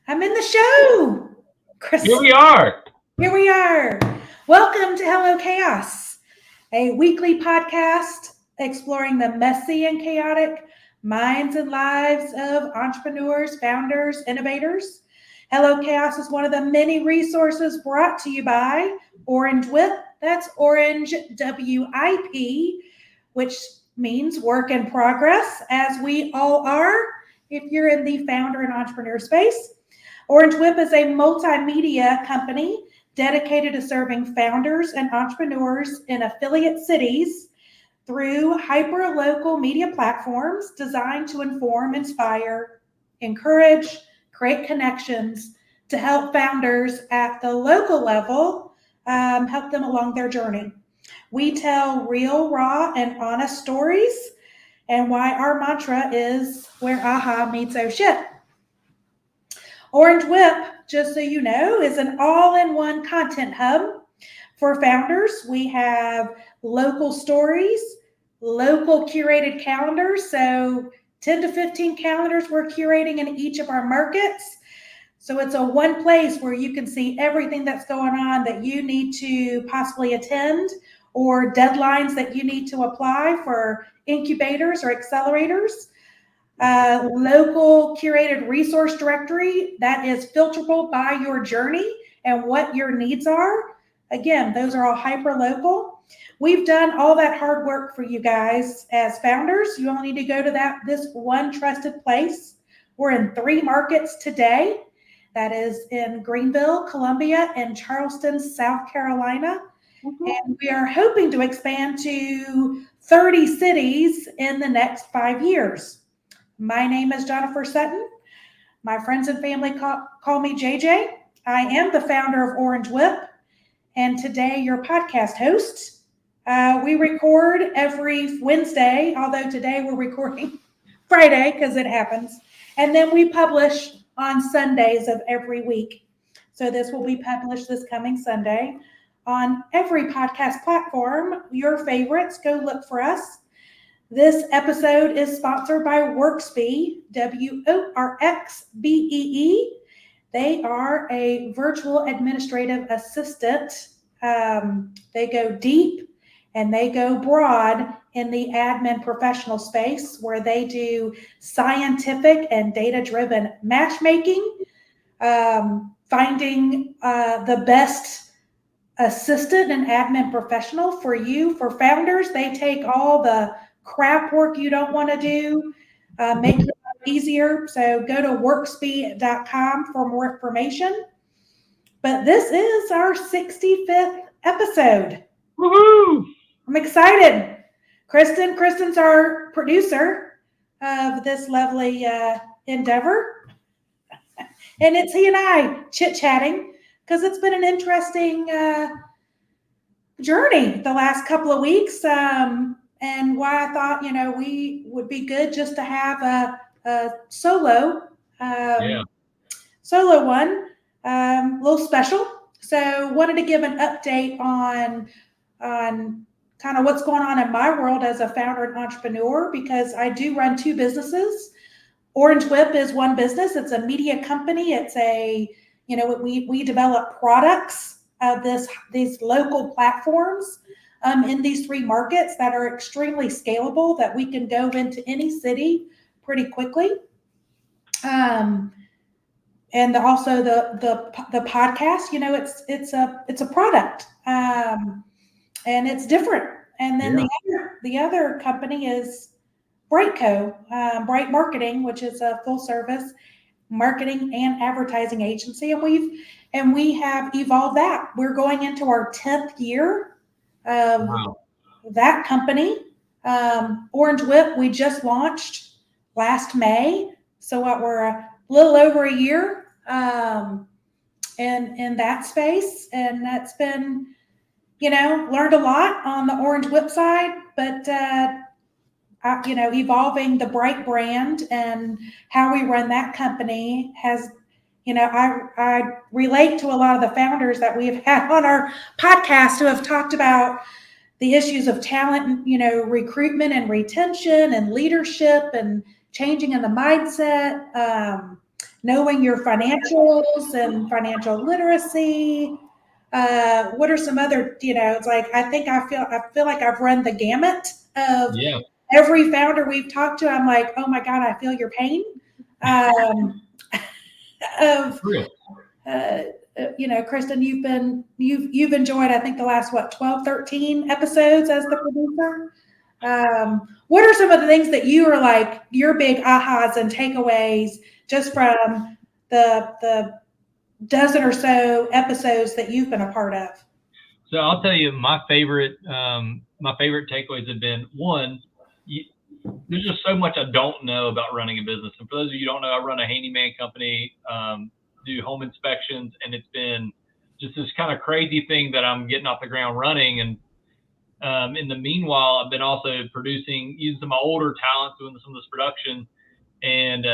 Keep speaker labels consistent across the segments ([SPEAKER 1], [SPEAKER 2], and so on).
[SPEAKER 1] I'm in the show.
[SPEAKER 2] Here
[SPEAKER 1] Chris,
[SPEAKER 2] we are.
[SPEAKER 1] here we are. Welcome to Hello Chaos, a weekly podcast exploring the messy and chaotic minds and lives of entrepreneurs, founders, innovators. Hello Chaos is one of the many resources brought to you by Orange WIP. That's Orange WIP, which means work in progress, as we all are if you're in the founder and entrepreneur space. Orange WIP is a multimedia company dedicated to serving founders and entrepreneurs in affiliate cities through hyper-local media platforms designed to inform, inspire, encourage, create connections to help founders at the local level help them along their journey. We tell real, raw, and honest stories, and why our mantra is where aha meets oh shit. Orange WIP, just so you know, is an all-in-one content hub for founders. We have local stories, local curated calendars. So 10 to 15 calendars we're curating in each of our markets. So it's a one place where you can see everything that's going on that you need to possibly attend, or deadlines that you need to apply for incubators or accelerators. Local curated resource directory that is filterable by your journey and what your needs are. Again, those are all hyper local. We've done all that hard work for you guys as founders. You only need to go to this one trusted place. We're in 3 markets today. That is in Greenville, Columbia, and Charleston, South Carolina. And we are hoping to expand to 30 cities in the next 5 years. My name is Jennifer Sutton. My friends and family call me JJ. I am the founder of Orange WIP, and today your podcast host. We record every Wednesday, although today we're recording Friday because it happens. And then we publish on Sundays of every week. So this will be published this coming Sunday on every podcast platform. Your favorites, go look for us. This episode is sponsored by Worksbee, WORXBEE. They are a virtual administrative assistant. They go deep and they go broad in the admin professional space, where they do scientific and data-driven matchmaking, finding the best assistant and admin professional for you. For founders, they take all the crap work you don't want to do, make it easier. So go to worksbee.com for more information. But this is our 65th episode.
[SPEAKER 2] Woohoo!
[SPEAKER 1] I'm excited. Kristen's our producer of this lovely endeavor. And it's he and I chit-chatting because it's been an interesting journey the last couple of weeks. And why I thought, we would be good just to have a solo one, a little special. So wanted to give an update on kind of what's going on in my world as a founder and entrepreneur, because I do run 2 businesses. Orange WIP is one business. It's a media company. It's we develop products of these local platforms in these 3 markets that are extremely scalable, that we can go into any city pretty quickly. And also the podcast, it's a product, and it's different. And then the other company is Brightco, Bright Marketing, which is a full service marketing and advertising agency, and we have evolved that. We're going into our 10th year of that company. Orange WIP, we just launched last May, so we're a little over a year in that space, and that's been, learned a lot on the Orange WIP side, but evolving the Bright brand and how we run that company has, I relate to a lot of the founders that we have had on our podcast who have talked about the issues of talent, recruitment and retention and leadership and changing in the mindset, knowing your financials and financial literacy. What are some other, it's like, I feel like I've run the gamut of every founder we've talked to. I'm like, oh my God, I feel your pain. Kristen, you've enjoyed, I think, the last 12, 13 episodes as the producer. What are some of the things that you are like your big ahas and takeaways just from the dozen or so episodes that you've been a part of?
[SPEAKER 2] So I'll tell you, my favorite takeaways have been, one, there's just so much I don't know about running a business. And for those of you who don't know, I run a handyman company, do home inspections, and it's been just this kind of crazy thing that I'm getting off the ground running. And in the meanwhile, I've been also using some of my older talents, doing some of this production. And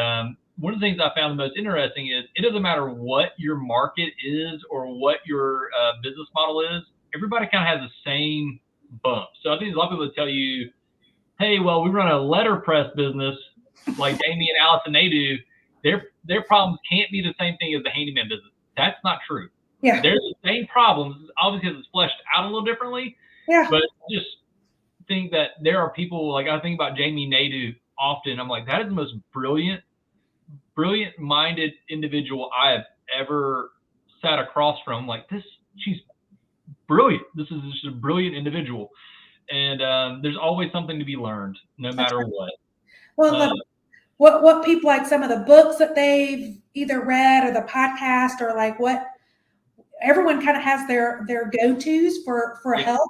[SPEAKER 2] one of the things I found the most interesting is it doesn't matter what your market is or what your business model is. Everybody kind of has the same bump. So I think a lot of people would tell you, hey, well, we run a letterpress business like Jamie and Allison, they do. Their problems can't be the same thing as the handyman business. That's not true.
[SPEAKER 1] Yeah.
[SPEAKER 2] They're the same problems, obviously it's fleshed out a little differently.
[SPEAKER 1] Yeah.
[SPEAKER 2] But just think that there are people, like I think about Jamie Nadeau often. I'm like, that is the most brilliant-minded individual I have ever sat across from. Like she's brilliant. This is just a brilliant individual. And there's always something to be learned, no matter what.
[SPEAKER 1] Well, what people like, some of the books that they've either read or the podcast, or like what everyone kind of has their go-tos for help.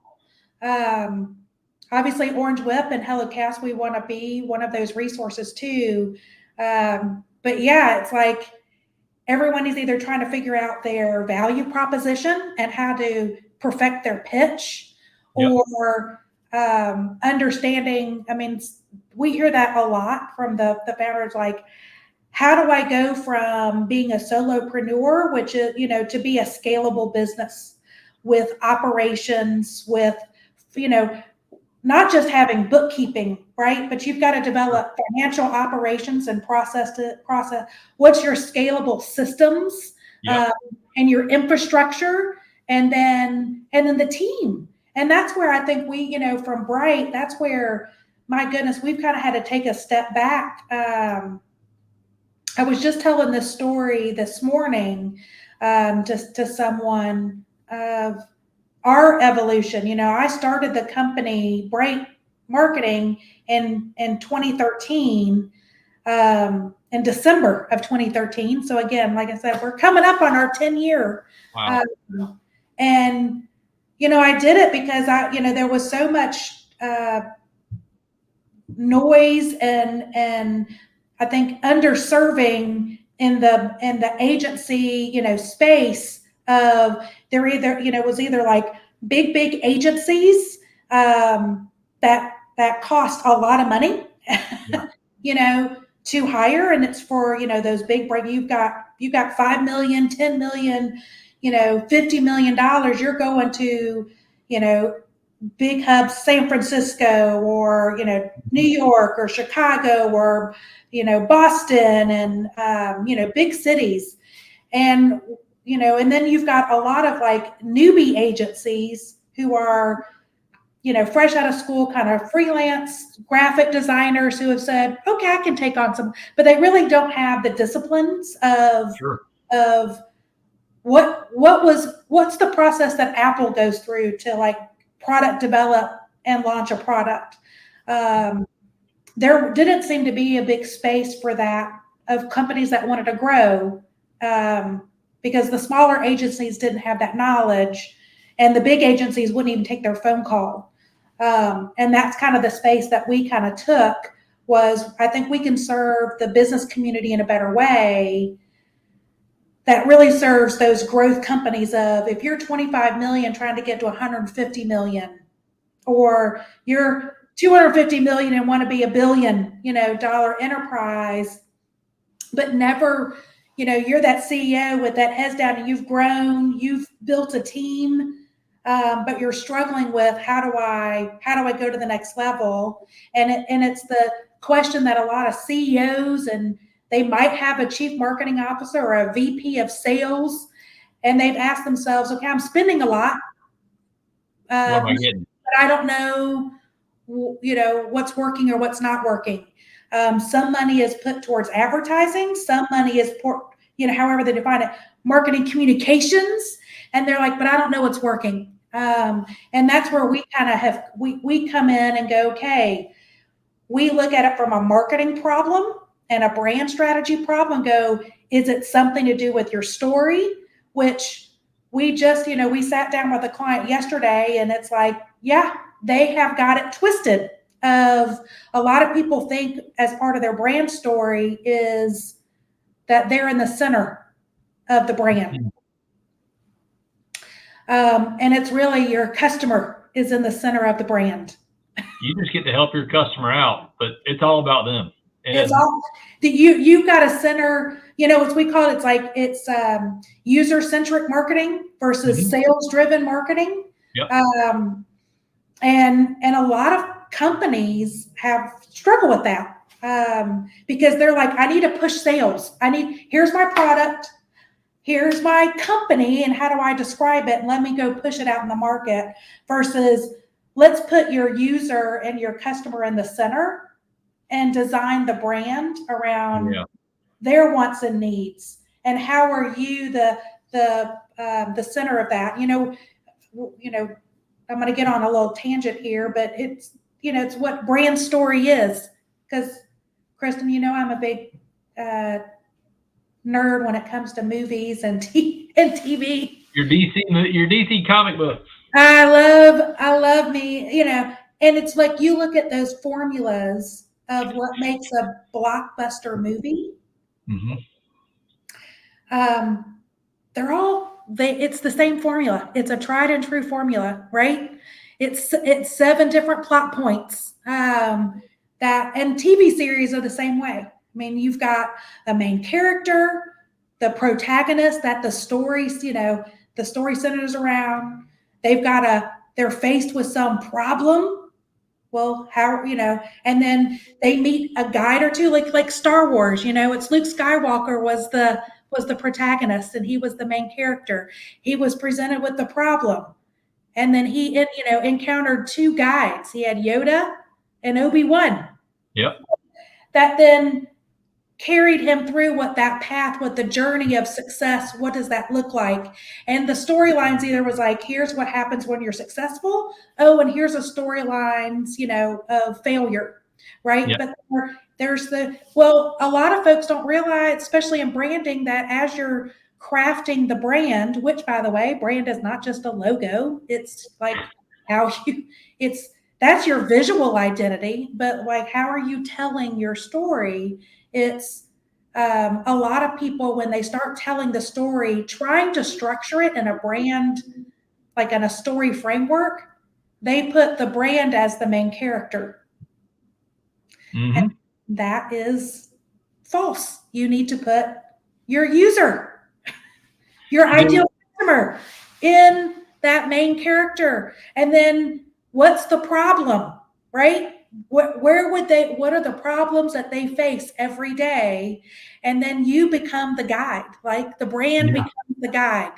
[SPEAKER 1] Obviously, Orange Whip and Hello Cast, we want to be one of those resources too. But yeah, it's like everyone is either trying to figure out their value proposition and how to perfect their pitch, or understanding. I mean, we hear that a lot from the founders, like, how do I go from being a solopreneur, which is, to be a scalable business with operations, with, not just having bookkeeping, right? But you've got to develop financial operations and process. What's your scalable systems, and your infrastructure, and then the team. And that's where I think we, from Bright, that's where, my goodness, we've kind of had to take a step back. I was just telling this story this morning, to someone of our evolution. I started the company Bright Marketing in 2013, in December of 2013. So again, like I said, we're coming up on our 10-year.
[SPEAKER 2] Wow.
[SPEAKER 1] And I did it because there was so much noise and I think underserving in the agency, space of, there was either like big agencies that cost a lot of money, to hire, and it's for those big break. You've got 5 million, 10 million, $50 million. You're going to big hubs, San Francisco, or New York, or Chicago, or Boston, and big cities. And and then you've got a lot of like newbie agencies who are fresh out of school, kind of freelance graphic designers who have said, okay, I can take on some, but they really don't have the disciplines of what's the process that Apple goes through to like product develop and launch a product. There didn't seem to be a big space for that, of companies that wanted to grow, because the smaller agencies didn't have that knowledge, and the big agencies wouldn't even take their phone call. And that's kind of the space that we kind of took, was I think we can serve the business community in a better way that really serves those growth companies of, if you're 25 million trying to get to 150 million, or you're 250 million and want to be $1 billion, dollar enterprise, but never, you're that CEO with that heads down, and you've grown, you've built a team, but you're struggling with how do I go to the next level? And it's the question that a lot of CEOs and They might have a chief marketing officer or a VP of sales, and they've asked themselves, okay, I'm spending a lot,
[SPEAKER 2] What am I getting?
[SPEAKER 1] but I don't know, what's working or what's not working. Some money is put towards advertising. Some money is, however they define it, marketing communications. And they're like, but I don't know what's working. And that's where we kind of we come in and go, okay, we look at it from a marketing problem and a brand strategy problem and go, is it something to do with your story? Which we just, we sat down with a client yesterday and it's like, yeah, they have got it twisted. Of a lot of people think as part of their brand story is that they're in the center of the brand. And it's really your customer is in the center of the brand.
[SPEAKER 2] You just get to help your customer out, but it's all about them. And
[SPEAKER 1] it's all you've got to center, what we call it, it's user-centric marketing versus sales-driven marketing.
[SPEAKER 2] Yep.
[SPEAKER 1] And a lot of companies have struggled with that because they're like, I need to push sales. Here's my product, here's my company, and how do I describe it? And let me go push it out in the market versus let's put your user and your customer in the center and design the brand around their wants and needs. And how are you the center of that? I'm going to get on a little tangent here, but it's what brand story is. Because, Kristen, I'm a big nerd when it comes to movies and TV.
[SPEAKER 2] Your DC comic books.
[SPEAKER 1] I love me, and it's like you look at those formulas of what makes a blockbuster movie. It's the same formula. It's a tried and true formula, right? It's 7 different plot points and TV series are the same way. I mean, you've got the main character, the protagonist that the story centers around. They're faced with some problem. Well, and then they meet a guide or two, like Star Wars, it's Luke Skywalker was the protagonist and he was the main character. He was presented with the problem. And then he, encountered 2 guides. He had Yoda and Obi-Wan.
[SPEAKER 2] Yep.
[SPEAKER 1] That then carried him through what the journey of success, what does that look like? And the storylines either was like, here's what happens when you're successful. Oh, and here's a storylines, of failure, right? Yep. But there's a lot of folks don't realize, especially in branding, that as you're crafting the brand, which by the way, brand is not just a logo. It's like that's your visual identity, but like, how are you telling your story? It's a lot of people, when they start telling the story, trying to structure it in a brand, like in a story framework, they put the brand as the main character. And that is false. You need to put your user, your ideal customer in that main character. And then what's the problem, right? What are the problems that they face every day? And then you become the guide, like the brand becomes the guide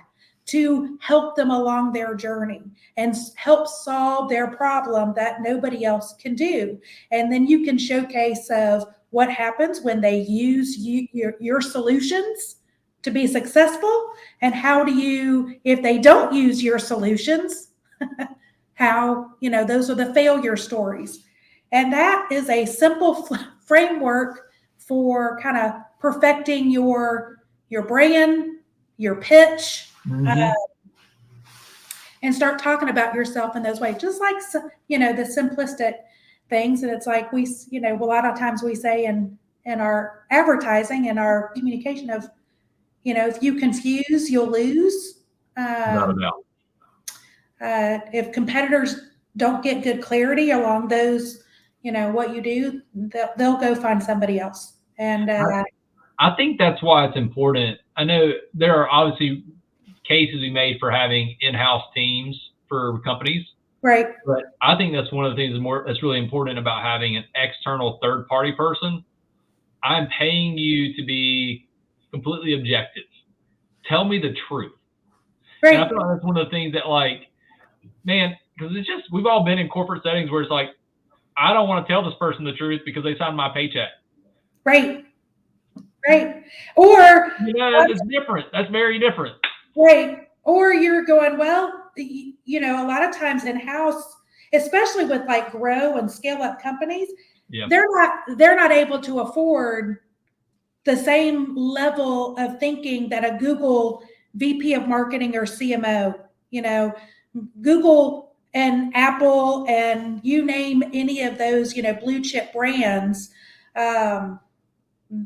[SPEAKER 1] to help them along their journey and help solve their problem that nobody else can do. And then you can showcase of what happens when they use your solutions to be successful, and how do you, if they don't use your solutions, how, those are the failure stories. And that is a simple framework for kind of perfecting your brand, your pitch, and start talking about yourself in those ways, just like, the simplistic things. And it's like a lot of times we say in our advertising and our communication of, if you confuse, you'll lose.
[SPEAKER 2] Not a doubt.
[SPEAKER 1] If competitors don't get good clarity along those, what you do, they'll go find somebody else. And
[SPEAKER 2] I think that's why it's important. I know there are obviously cases we made for having in-house teams for companies.
[SPEAKER 1] Right.
[SPEAKER 2] But I think that's one of the things that's really important about having an external third-party person I'm paying you to be completely objective. Tell me the truth.
[SPEAKER 1] Right.
[SPEAKER 2] And I feel like that's one of the things that, like, man, because it's just, we've all been in corporate settings where it's like, I don't want to tell this person the truth because they signed my paycheck.
[SPEAKER 1] Right. Right. Or,
[SPEAKER 2] it's different. That's very different.
[SPEAKER 1] Right. Or you're going, well, a lot of times in-house, especially with like grow and scale up companies, they're not able to afford the same level of thinking that a Google VP of marketing or CMO, Google and Apple and you name any of those, blue chip brands,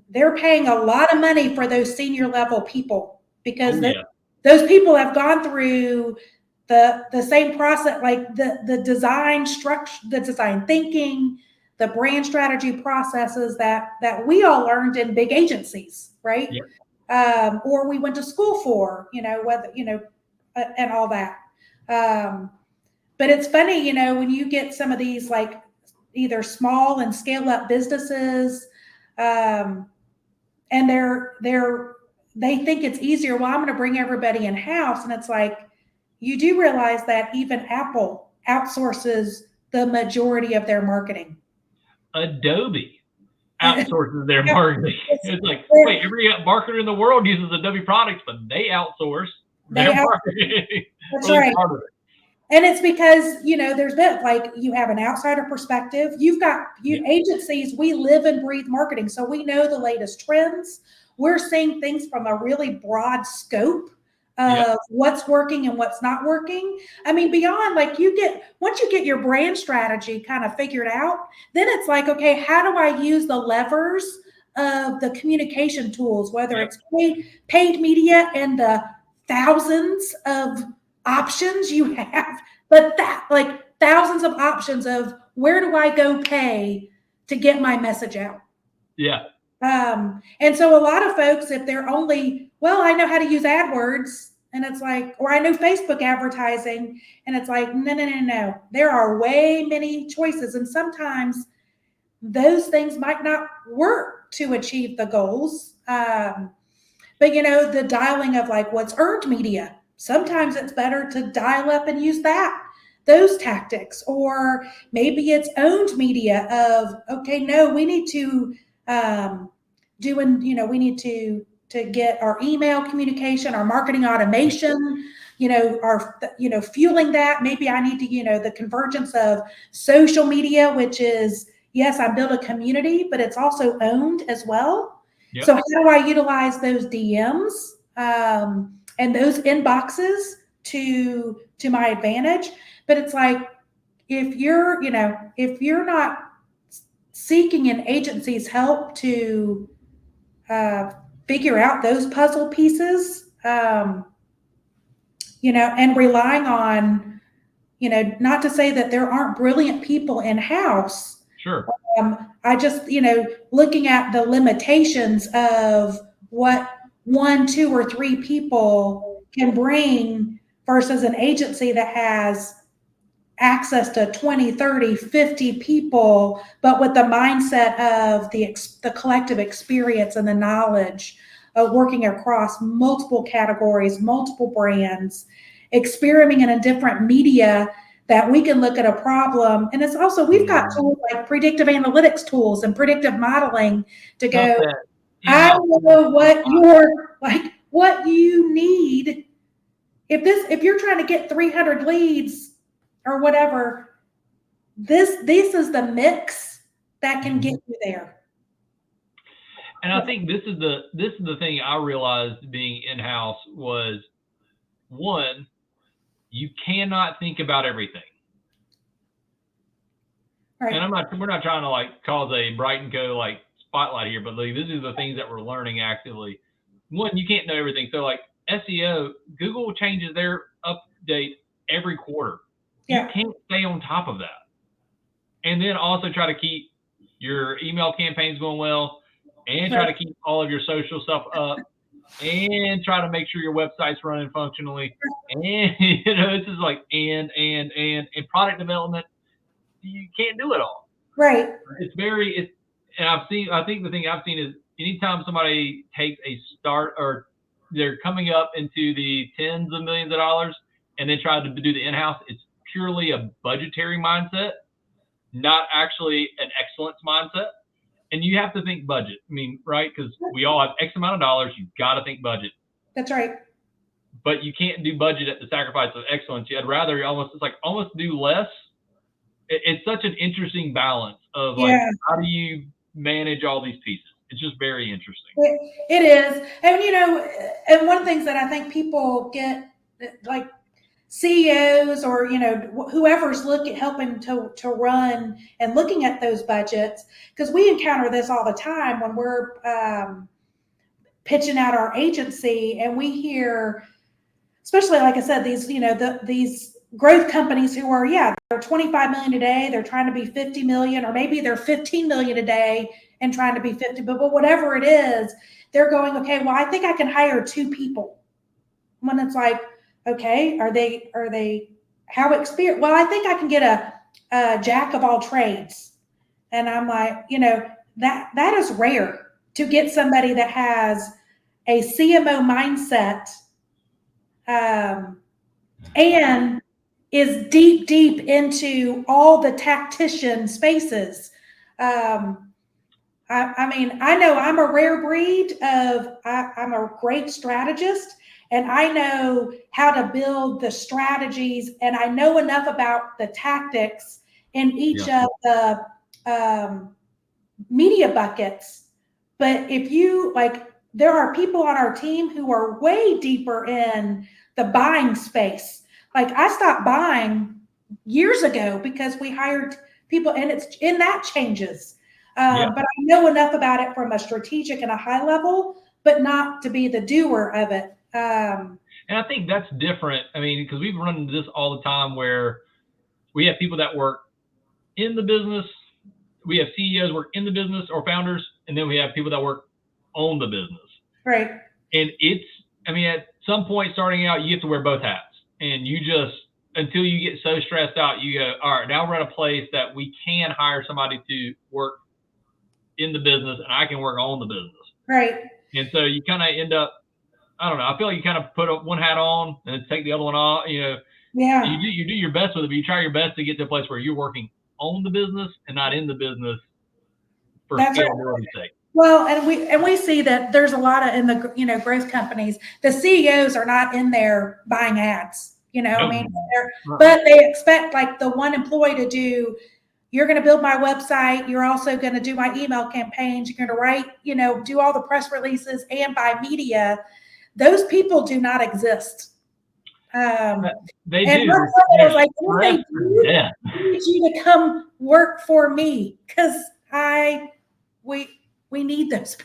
[SPEAKER 1] they're paying a lot of money for those senior level people because those people have gone through the same process, like the design structure, the design thinking, the brand strategy processes that we all learned in big agencies, right? Or we went to school for, whether and all that. But it's funny, when you get some of these like either small and scale up businesses, and they think it's easier. Well, I'm going to bring everybody in house, and it's like you do realize that even Apple outsources the majority of their marketing.
[SPEAKER 2] Adobe outsources their marketing. It's like, wait, every marketer in the world uses Adobe products, but they outsource their marketing.
[SPEAKER 1] That's right. And it's because, there's been like you have an outsider perspective. You've got agencies, we live and breathe marketing. So we know the latest trends. We're seeing things from a really broad scope of what's working and what's not working. I mean, beyond like once you get your brand strategy kind of figured out, then it's like, okay, how do I use the levers of the communication tools, whether it's paid media and the thousands of options you have, but that like thousands of options of where do I go pay to get my message out? And so a lot of folks, if they're only, well, I know how to use AdWords, and it's like, or I know Facebook advertising, and it's like, no. There are way many choices. And sometimes those things might not work to achieve the goals. But the dialing of like what's earned media, sometimes it's better to dial up and use those tactics, or maybe it's owned media of, okay, no, we need to we need to get our email communication, our marketing automation, fueling that. Maybe I need to, the convergence of social media, which is, yes, I build a community, but it's also owned as well. So how do I utilize those DMs and those inboxes to my advantage? But it's like, if you're not seeking an agency's help to figure out those puzzle pieces, and relying on, not to say that there aren't brilliant people in-house.
[SPEAKER 2] Sure.
[SPEAKER 1] I just, looking at the limitations of what 1, 2, or 3 people can bring versus an agency that has access to 20, 30, 50 people, but with the mindset of the collective experience and the knowledge of working across multiple categories, multiple brands, experimenting in a different media, that we can look at a problem. And it's also, we've got tools like predictive analytics tools and predictive modeling to go, I know what you need. If you're trying to get 300 leads or whatever, this is the mix that can get you there.
[SPEAKER 2] And I think this is the thing I realized being in-house was, one, you cannot think about everything. Right. And we're not trying to like cause a Brighton Co. like spotlight here, but like, this is the things that we're learning actively. One, you can't know everything. So like SEO, Google changes their update every quarter. You can't stay on top of that. And then also try to keep your email campaigns going well, and try to keep all of your social stuff up, and try to make sure your website's running functionally. And it's just like and product development, you can't do it all.
[SPEAKER 1] Right.
[SPEAKER 2] It's and I think the thing I've seen is anytime somebody takes a start or they're coming up into the tens of millions of dollars and then try to do the in-house, it's purely a budgetary mindset, not actually an excellence mindset. And you have to think budget. I mean, right? Because we all have X amount of dollars. You've got to think budget.
[SPEAKER 1] That's right.
[SPEAKER 2] But you can't do budget at the sacrifice of excellence. You'd rather almost do less. It's such an interesting balance of like, how do you manage all these pieces? It's just very interesting.
[SPEAKER 1] It is. And, and one of the things that I think people get, like CEOs or, whoever's helping to run and looking at those budgets, because we encounter this all the time when we're pitching out our agency, and we hear, especially like I said, these, these growth companies who are, they're 25 million a day, they're trying to be 50 million, or maybe they're 15 million a day and trying to be 50, but whatever it is, they're going, okay, well, I think I can hire 2 people. When it's like, okay, are they how experienced? Well, I think I can get a jack of all trades. And I'm like, that is rare to get somebody that has a CMO mindset, and is deep into all the tactician spaces. I mean, I know I'm a rare breed I'm a great strategist, and I know how to build the strategies, and I know enough about the tactics in each of the media buckets. But if you there are people on our team who are way deeper in the buying space. Like, I stopped buying years ago because we hired people, and that changes. But I know enough about it from a strategic and a high level, but not to be the doer of it.
[SPEAKER 2] And I think that's different. I mean, because we've run into this all the time where we have people that work in the business. We have CEOs work in the business or founders, and then we have people that work on the business.
[SPEAKER 1] Right.
[SPEAKER 2] And at some point starting out, you have to wear both hats. And you just, until you get so stressed out, you go, all right, now we're at a place that we can hire somebody to work in the business, and I can work on the business.
[SPEAKER 1] Right.
[SPEAKER 2] And so you kind of end up, I don't know, I feel like you kind of put one hat on and then take the other one off.
[SPEAKER 1] Yeah.
[SPEAKER 2] You do your best with it, but you try your best to get to a place where you're working on the business and not in the business for scalability's sake.
[SPEAKER 1] Well, and we see that there's a lot of, in the growth companies, the CEOs are not in there buying ads, but they expect like the one employee to do, you're going to build my website. You're also going to do my email campaigns. You're going to write, do all the press releases and buy media. Those people do not exist.
[SPEAKER 2] They
[SPEAKER 1] and
[SPEAKER 2] do.
[SPEAKER 1] I was like, I need you to come work for me, because we need those.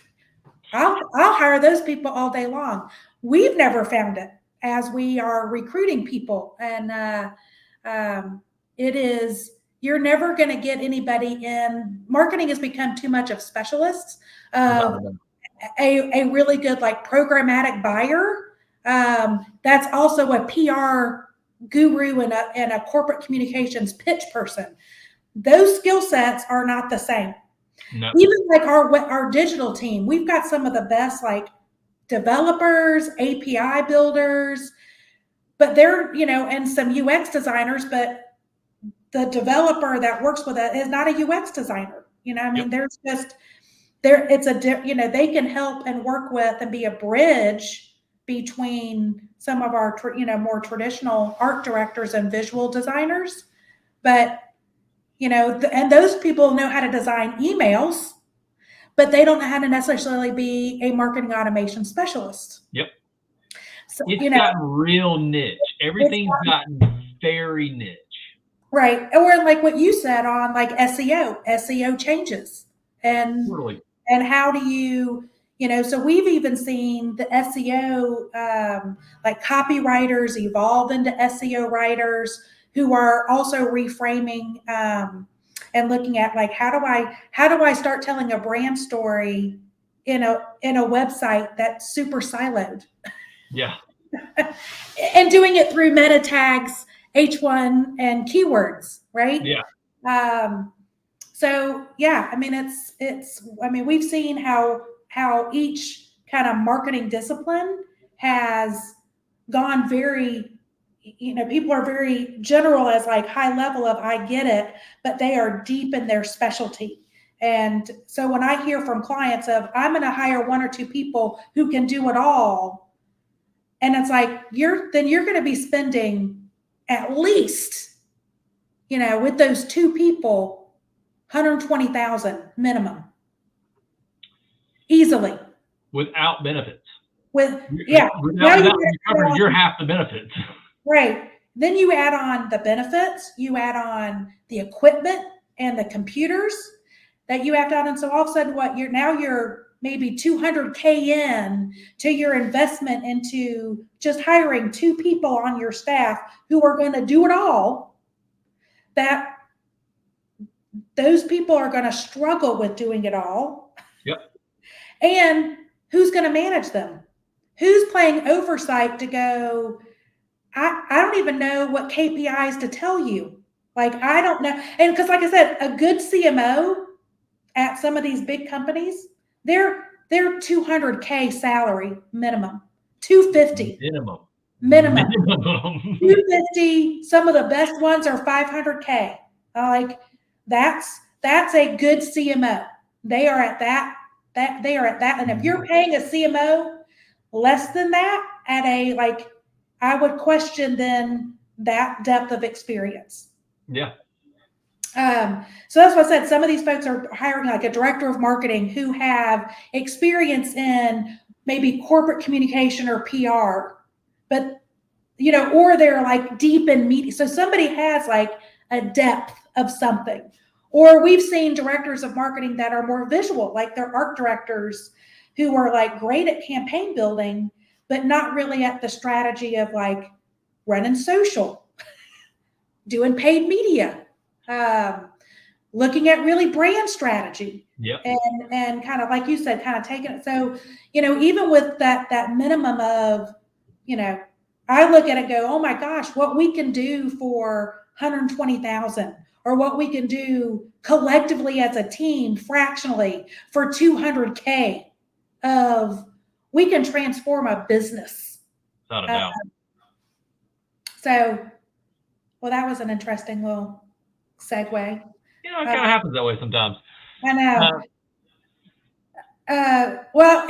[SPEAKER 1] I'll hire those people all day long. We've never found it as we are recruiting people, and it is, you're never going to get anybody in. Marketing has become too much of specialists. A really good programmatic buyer, that's also a PR guru and a corporate communications pitch person. Those skill sets are not the same. No. Even our digital team, we've got some of the best developers, API builders, but they're, and some UX designers, but the developer that works with it is not a UX designer. There's just they can help and work with and be a bridge between some of our, more traditional art directors and visual designers. But, and those people know how to design emails, but they don't know how to necessarily be a marketing automation specialist.
[SPEAKER 2] Yep. So, it's gotten real niche. Everything's gotten very niche.
[SPEAKER 1] Right. Or like what you said on SEO changes. And
[SPEAKER 2] totally.
[SPEAKER 1] And how do you, so we've even seen the SEO, copywriters evolve into SEO writers who are also reframing and looking at how do I start telling a brand story in a website that's super siloed.
[SPEAKER 2] Yeah.
[SPEAKER 1] And doing it through meta tags, H1 and keywords, right?
[SPEAKER 2] Yeah.
[SPEAKER 1] So yeah, I mean, we've seen how each kind of marketing discipline has gone very, people are very general as like high level of I get it, but they are deep in their specialty. And so when I hear from clients of I'm going to hire one or two people who can do it all, and it's like you're going to be spending at least, with those two people, 120,000 minimum, easily,
[SPEAKER 2] without benefits.
[SPEAKER 1] Without
[SPEAKER 2] covering your half the benefits.
[SPEAKER 1] Right. Then you add on the benefits, you add on the equipment and the computers that you have to add on. So all of a sudden, you're maybe 200K in to your investment into just hiring two people on your staff who are going to do it all. That those people are going to struggle with doing it all.
[SPEAKER 2] Yep.
[SPEAKER 1] And who's going to manage them? Who's playing oversight to go, I don't even know what KPIs to tell you. Like, I don't know. And because like I said, a good CMO at some of these big companies, they're 200K salary minimum, 250 minimum. 250. Some of the best ones are 500K. Like that's a good CMO. They are at that. They are at that. And if you're paying a CMO less than that at a like, I would question then that depth of experience.
[SPEAKER 2] Yeah.
[SPEAKER 1] So that's what I said. Some of these folks are hiring like a director of marketing who have experience in maybe corporate communication or PR, but or they're like deep in media. So somebody has like a depth of something. Or we've seen directors of marketing that are more visual, like they're art directors who are like great at campaign building, but not really at the strategy of like running social, doing paid media, looking at really brand strategy.
[SPEAKER 2] Yep.
[SPEAKER 1] And kind of like you said, kind of taking it. So, even with that minimum of, I look at it and go, oh my gosh, what we can do for 120,000 or what we can do collectively as a team fractionally for 200K of we can transform a business.
[SPEAKER 2] Without a doubt.
[SPEAKER 1] So, well, that was an interesting little segue.
[SPEAKER 2] It kind of happens that way sometimes.
[SPEAKER 1] I know. Well,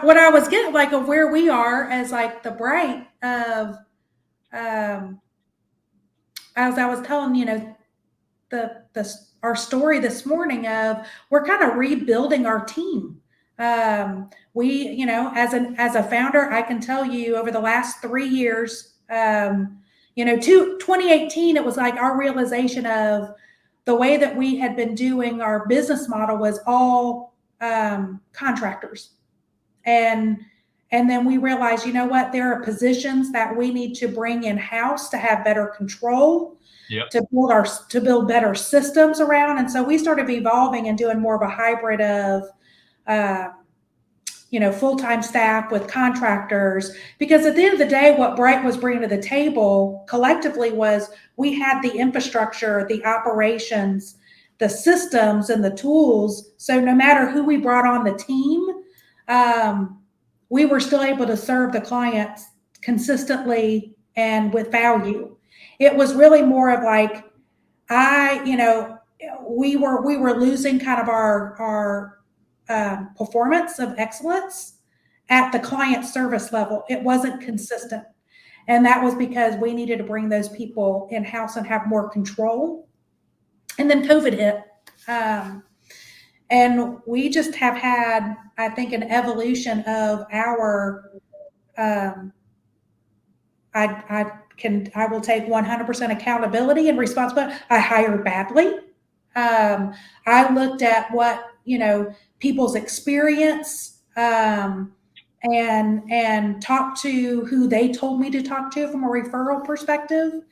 [SPEAKER 1] what I was getting like of where we are as like the Bright of, as I was telling, our story this morning of we're kind of rebuilding our team. We, as a founder, I can tell you over the last 3 years, 2018, it was like our realization of the way that we had been doing our business model was all contractors. And then we realized, there are positions that we need to bring in-house to have better control,
[SPEAKER 2] yep,
[SPEAKER 1] to build better systems around. And so we started evolving and doing more of a hybrid of, full-time staff with contractors, because at the end of the day, what Bright was bringing to the table collectively was we had the infrastructure, the operations, the systems and the tools. So no matter who we brought on the team, we were still able to serve the clients consistently and with value. It was really more of like, we were losing kind of our performance of excellence at the client service level. It wasn't consistent. And that was because we needed to bring those people in-house and have more control. And then COVID hit. And we just have had, I think, an evolution of our, I will take 100% accountability and responsibility. I hired badly. I looked at what, people's experience, and talked to who they told me to talk to from a referral perspective.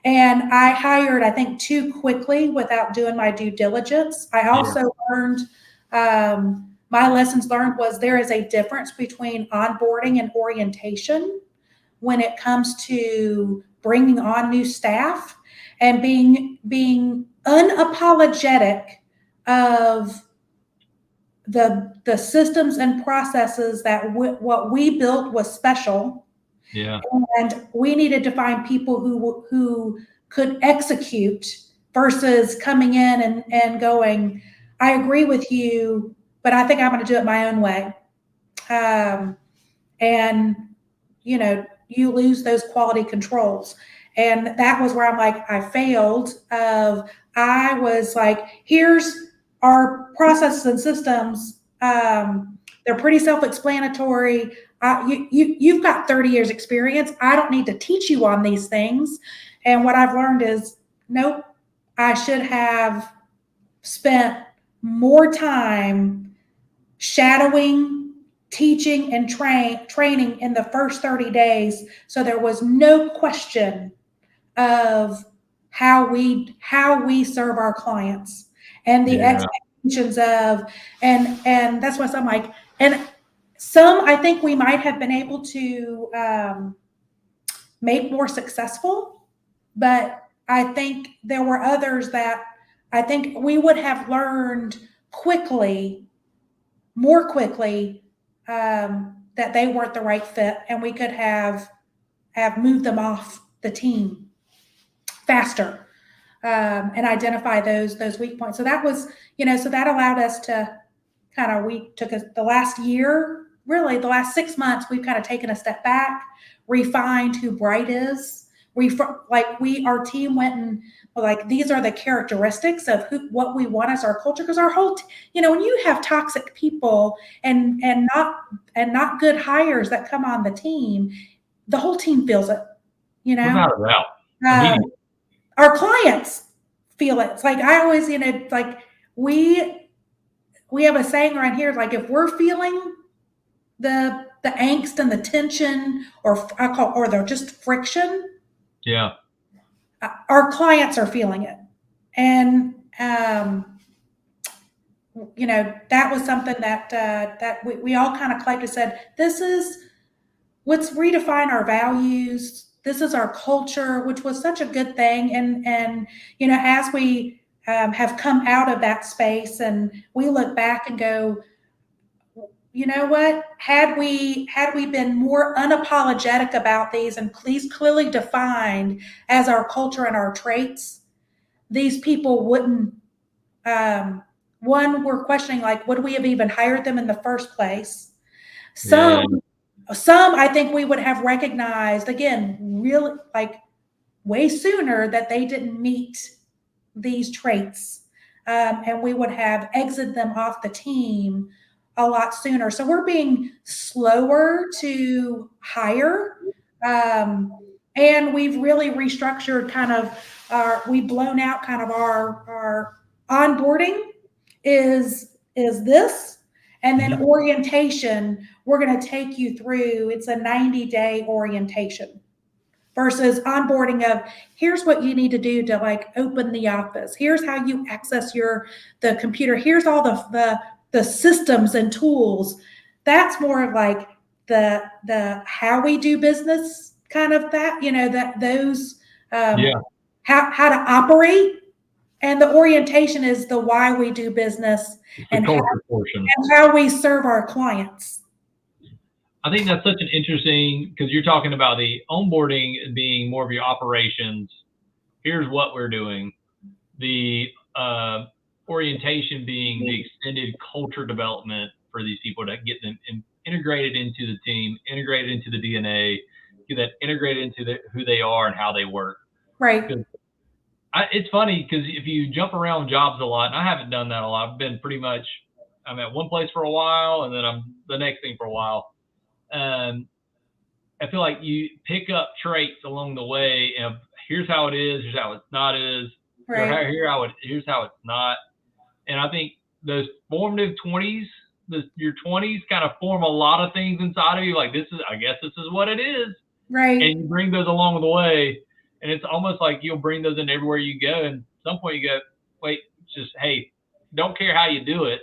[SPEAKER 1] And I hired, I think, too quickly without doing my due diligence. I also learned, my lessons learned was there is a difference between onboarding and orientation when it comes to bringing on new staff and being unapologetic of the systems and processes that what we built was special.
[SPEAKER 2] Yeah.
[SPEAKER 1] And we needed to find people who could execute versus coming in and going, I agree with you, but I think I'm going to do it my own way. And, you know, you lose those quality controls. And that was where I'm like, I failed. I was like, here's our processes and systems. They're pretty self-explanatory. You've got 30 years experience. I don't need to teach you on these things. And what I've learned is, nope, I should have spent more time shadowing, teaching, and training in the first 30 days. So there was no question of how we serve our clients and the expectations of, and that's why I'm like, and some I think we might have been able to make more successful, but I think there were others that I think we would have learned more quickly, that they weren't the right fit, and we could have moved them off the team faster, and identify those weak points. So that was, so that allowed us to we took the last year, really the last 6 months, we've kind of taken a step back, refined who Bright is. Our team went and like, these are the characteristics of what we want as our culture. Because our whole, when you have toxic people and not good hires that come on the team, the whole team feels it.
[SPEAKER 2] Without a doubt.
[SPEAKER 1] Our clients feel it. It's like I always, like we have a saying around here, like if we're feeling the angst and the tension, or the just friction,
[SPEAKER 2] yeah,
[SPEAKER 1] our clients are feeling it. And that was something that we all kind of collectively said, let's redefine our values. This is our culture, which was such a good thing. And as we have come out of that space and we look back and go, you know what? Had we been more unapologetic about these and please clearly defined as our culture and our traits, these people wouldn't. One, we're questioning, like, would we have even hired them in the first place? Some I think we would have recognized, again, really, like, way sooner that they didn't meet these traits, and we would have exited them off the team a lot sooner. So we're being slower to hire, and we've really restructured we've blown out kind of our onboarding is this, and then orientation, we're going to take you through, it's a 90-day orientation versus onboarding of, here's what you need to do to like open the office. Here's how you access the computer. Here's all the systems and tools. That's more of like the how we do business kind of that, how to operate. And the orientation is the why we do business and how we serve our clients.
[SPEAKER 2] I think that's such an interesting, because you're talking about the onboarding being more of your operations. Here's what we're doing. The orientation being the extended culture development for these people to get them integrated into the team, integrated into the DNA, get that integrated into who they are and how they work.
[SPEAKER 1] Right.
[SPEAKER 2] It's funny because if you jump around jobs a lot, and I haven't done that a lot. I've been I'm at one place for a while, and then I'm the next thing for a while. I feel like you pick up traits along the way of here's how it is, here's how it's not is,
[SPEAKER 1] right.
[SPEAKER 2] Here's how it's not. And I think those formative 20s, your 20s kind of form a lot of things inside of you. Like I guess this is what it is.
[SPEAKER 1] Right.
[SPEAKER 2] And you bring those along the way. And it's almost like you'll bring those in everywhere you go. And at some point you go, wait, just, hey, don't care how you do it.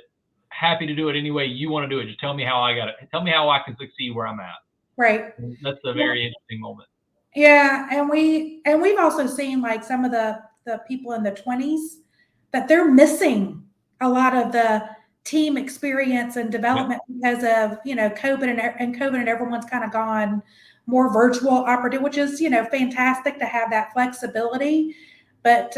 [SPEAKER 2] Happy to do it any way you want to do it. Just tell me how tell me how I can succeed where I'm at.
[SPEAKER 1] Right.
[SPEAKER 2] That's a very interesting moment.
[SPEAKER 1] Yeah. And we've also seen like some of the people in the 20s that they're missing a lot of the team experience and development because of, COVID and everyone's kind of gone more virtual operative, which is, fantastic to have that flexibility. But,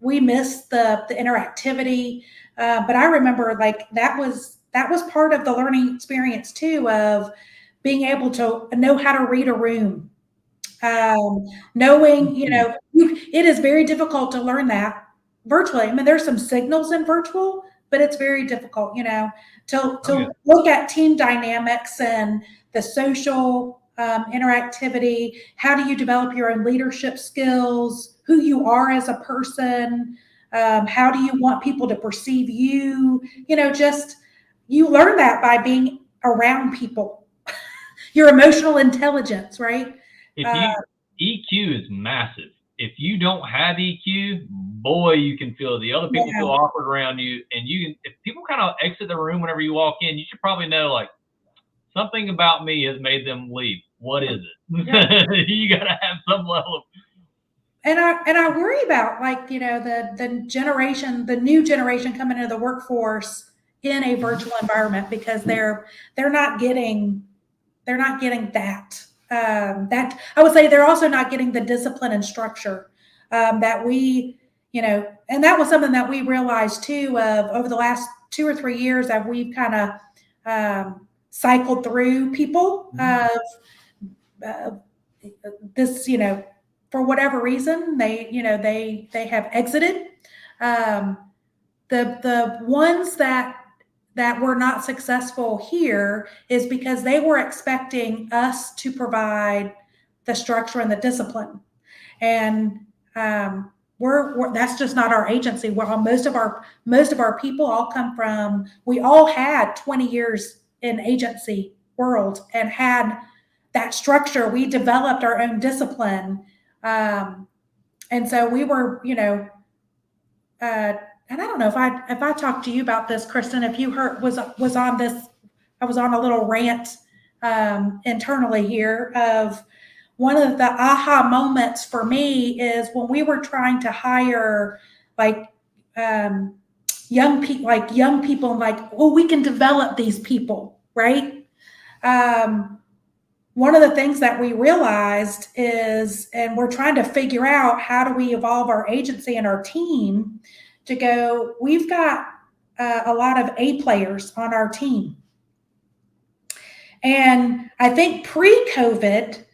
[SPEAKER 1] we miss the interactivity. But I remember like that was part of the learning experience too, of being able to know how to read a room. Knowing, it is very difficult to learn that virtually. I mean, there's some signals in virtual, but it's very difficult, to look at team dynamics and the social interactivity. How do you develop your own leadership skills? Who you are as a person? How do you want people to perceive you? Just you learn that by being around people. Your emotional intelligence, right?
[SPEAKER 2] EQ is massive. If you don't have EQ, boy, you can feel the other people feel awkward around you. And if people kind of exit the room whenever you walk in, you should probably know like something about me has made them leave. What is it? Yeah. You got to have some level of.
[SPEAKER 1] And I worry about like, the new generation coming into the workforce in a virtual environment because they're not getting that. That I would say they're also not getting the discipline and structure that we, and that was something that we realized too over the last 2 or 3 years that we've kind of cycled through people this, for whatever reason they have exited. The ones that were not successful here is because they were expecting us to provide the structure and the discipline. And that's just not our agency. Most of our people all come from, we all had 20 years in agency world and had that structure. We developed our own discipline. And so we were, and I don't know if I talked to you about this, Kristen, if you was on this, I was on a little rant internally here of one of the aha moments for me is when we were trying to hire like young people, like, oh, we can develop these people, right? One of the things that we realized is, and we're trying to figure out how do we evolve our agency and our team to go, we've got a lot of A players on our team. And I think pre-COVID,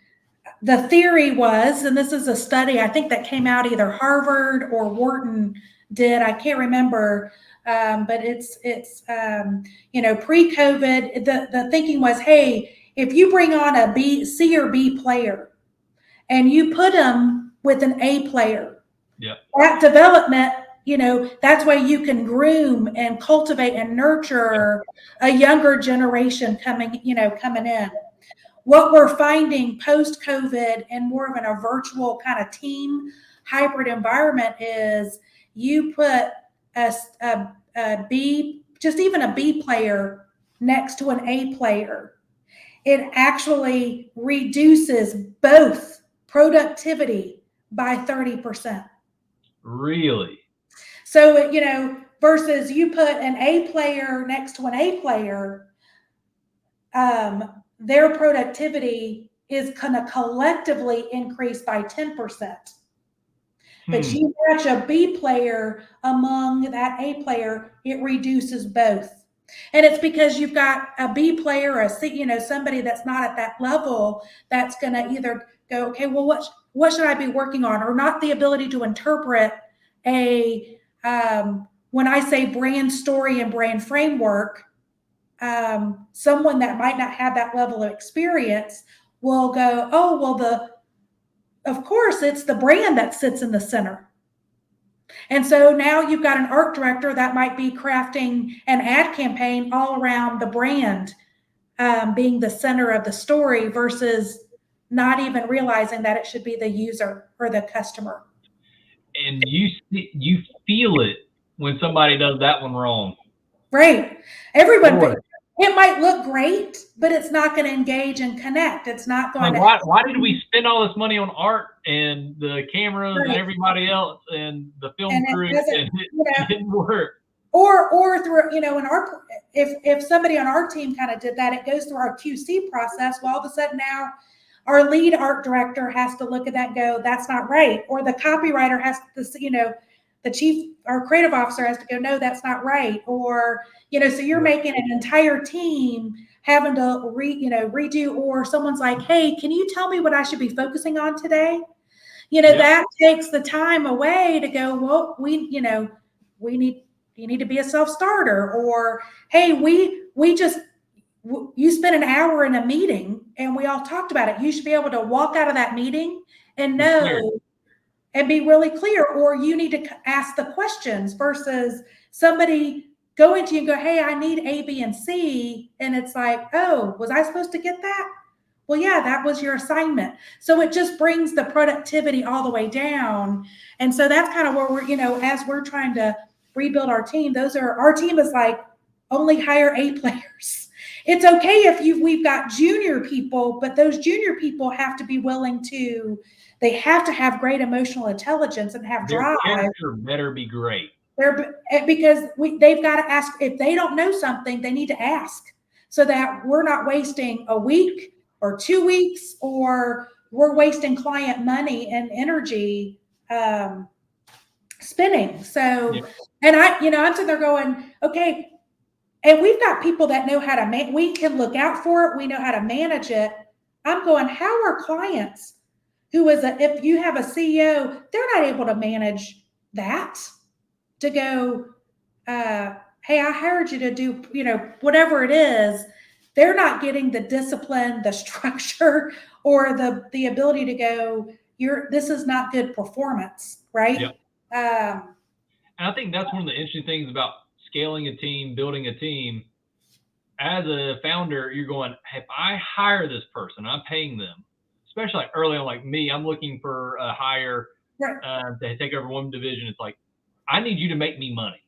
[SPEAKER 1] the theory was, and this is a study, I think that came out either Harvard or Wharton did, I can't remember, but it's pre-COVID, the thinking was, hey, if you bring on a C or B player and you put them with an A player, that development, that's why you can groom and cultivate and nurture a younger generation coming in. What we're finding post-COVID and more of in a virtual kind of team hybrid environment is you put a B, just even a B player next to an A player. It actually reduces both productivity by 30%.
[SPEAKER 2] Really?
[SPEAKER 1] So, versus you put an A player next to an A player, their productivity is going to collectively increase by 10%. But you match a B player among that A player, it reduces both. And it's because you've got a B player or a C, somebody that's not at that level that's going to either go, okay, well, what should I be working on? Or not the ability to interpret when I say brand story and brand framework, someone that might not have that level of experience will go, oh, well, of course, it's the brand that sits in the center. And so now you've got an art director that might be crafting an ad campaign all around the brand being the center of the story versus not even realizing that it should be the user or the customer.
[SPEAKER 2] And you feel it when somebody does that one wrong.
[SPEAKER 1] Right. Everyone, it might look great, but it's not going to engage and connect. It's not going to.
[SPEAKER 2] Why did we spend all this money on art and the cameras and everybody else and the film crew and it didn't work?
[SPEAKER 1] or through, in our, if somebody on our team kind of did that, it goes through our QC process. Well, all of a sudden now our lead art director has to look at that and go, that's not right. Or the copywriter has to, the chief or creative officer has to go, no, that's not right. Or, so you're making an entire team having to redo, or someone's like, hey, can you tell me what I should be focusing on today? That takes the time away to go, well, you need to be a self-starter, or, hey, you spent an hour in a meeting and we all talked about it. You should be able to walk out of that meeting and know and be really clear, or you need to ask the questions versus somebody going to you and go, hey, I need A, B, and C. And it's like, oh, was I supposed to get that? Well, yeah, that was your assignment. So it just brings the productivity all the way down. And so that's kind of where we're, as we're trying to rebuild our team, our team is like only hire A players. It's okay if we've got junior people, but those junior people have to be willing to, they have to have great emotional intelligence and have drive.
[SPEAKER 2] Their character better be great.
[SPEAKER 1] Because they've got to ask. If they don't know something, they need to ask, so that we're not wasting a week or 2 weeks, or we're wasting client money and energy spinning. So, and I'm sitting there going, okay, and we've got people that know how to we can look out for it. We know how to manage it. I'm going, how are clients if you have a CEO, they're not able to manage that, to go, hey, I hired you to do, whatever it is. They're not getting the discipline, the structure, or the ability to go, this is not good performance, right?
[SPEAKER 2] Yep. And I think that's one of the interesting things about scaling a team, building a team. As a founder, you're going, hey, if I hire this person, I'm paying them, especially like early on, like me, I'm looking for a hire to take over one division. It's like, I need you to make me money.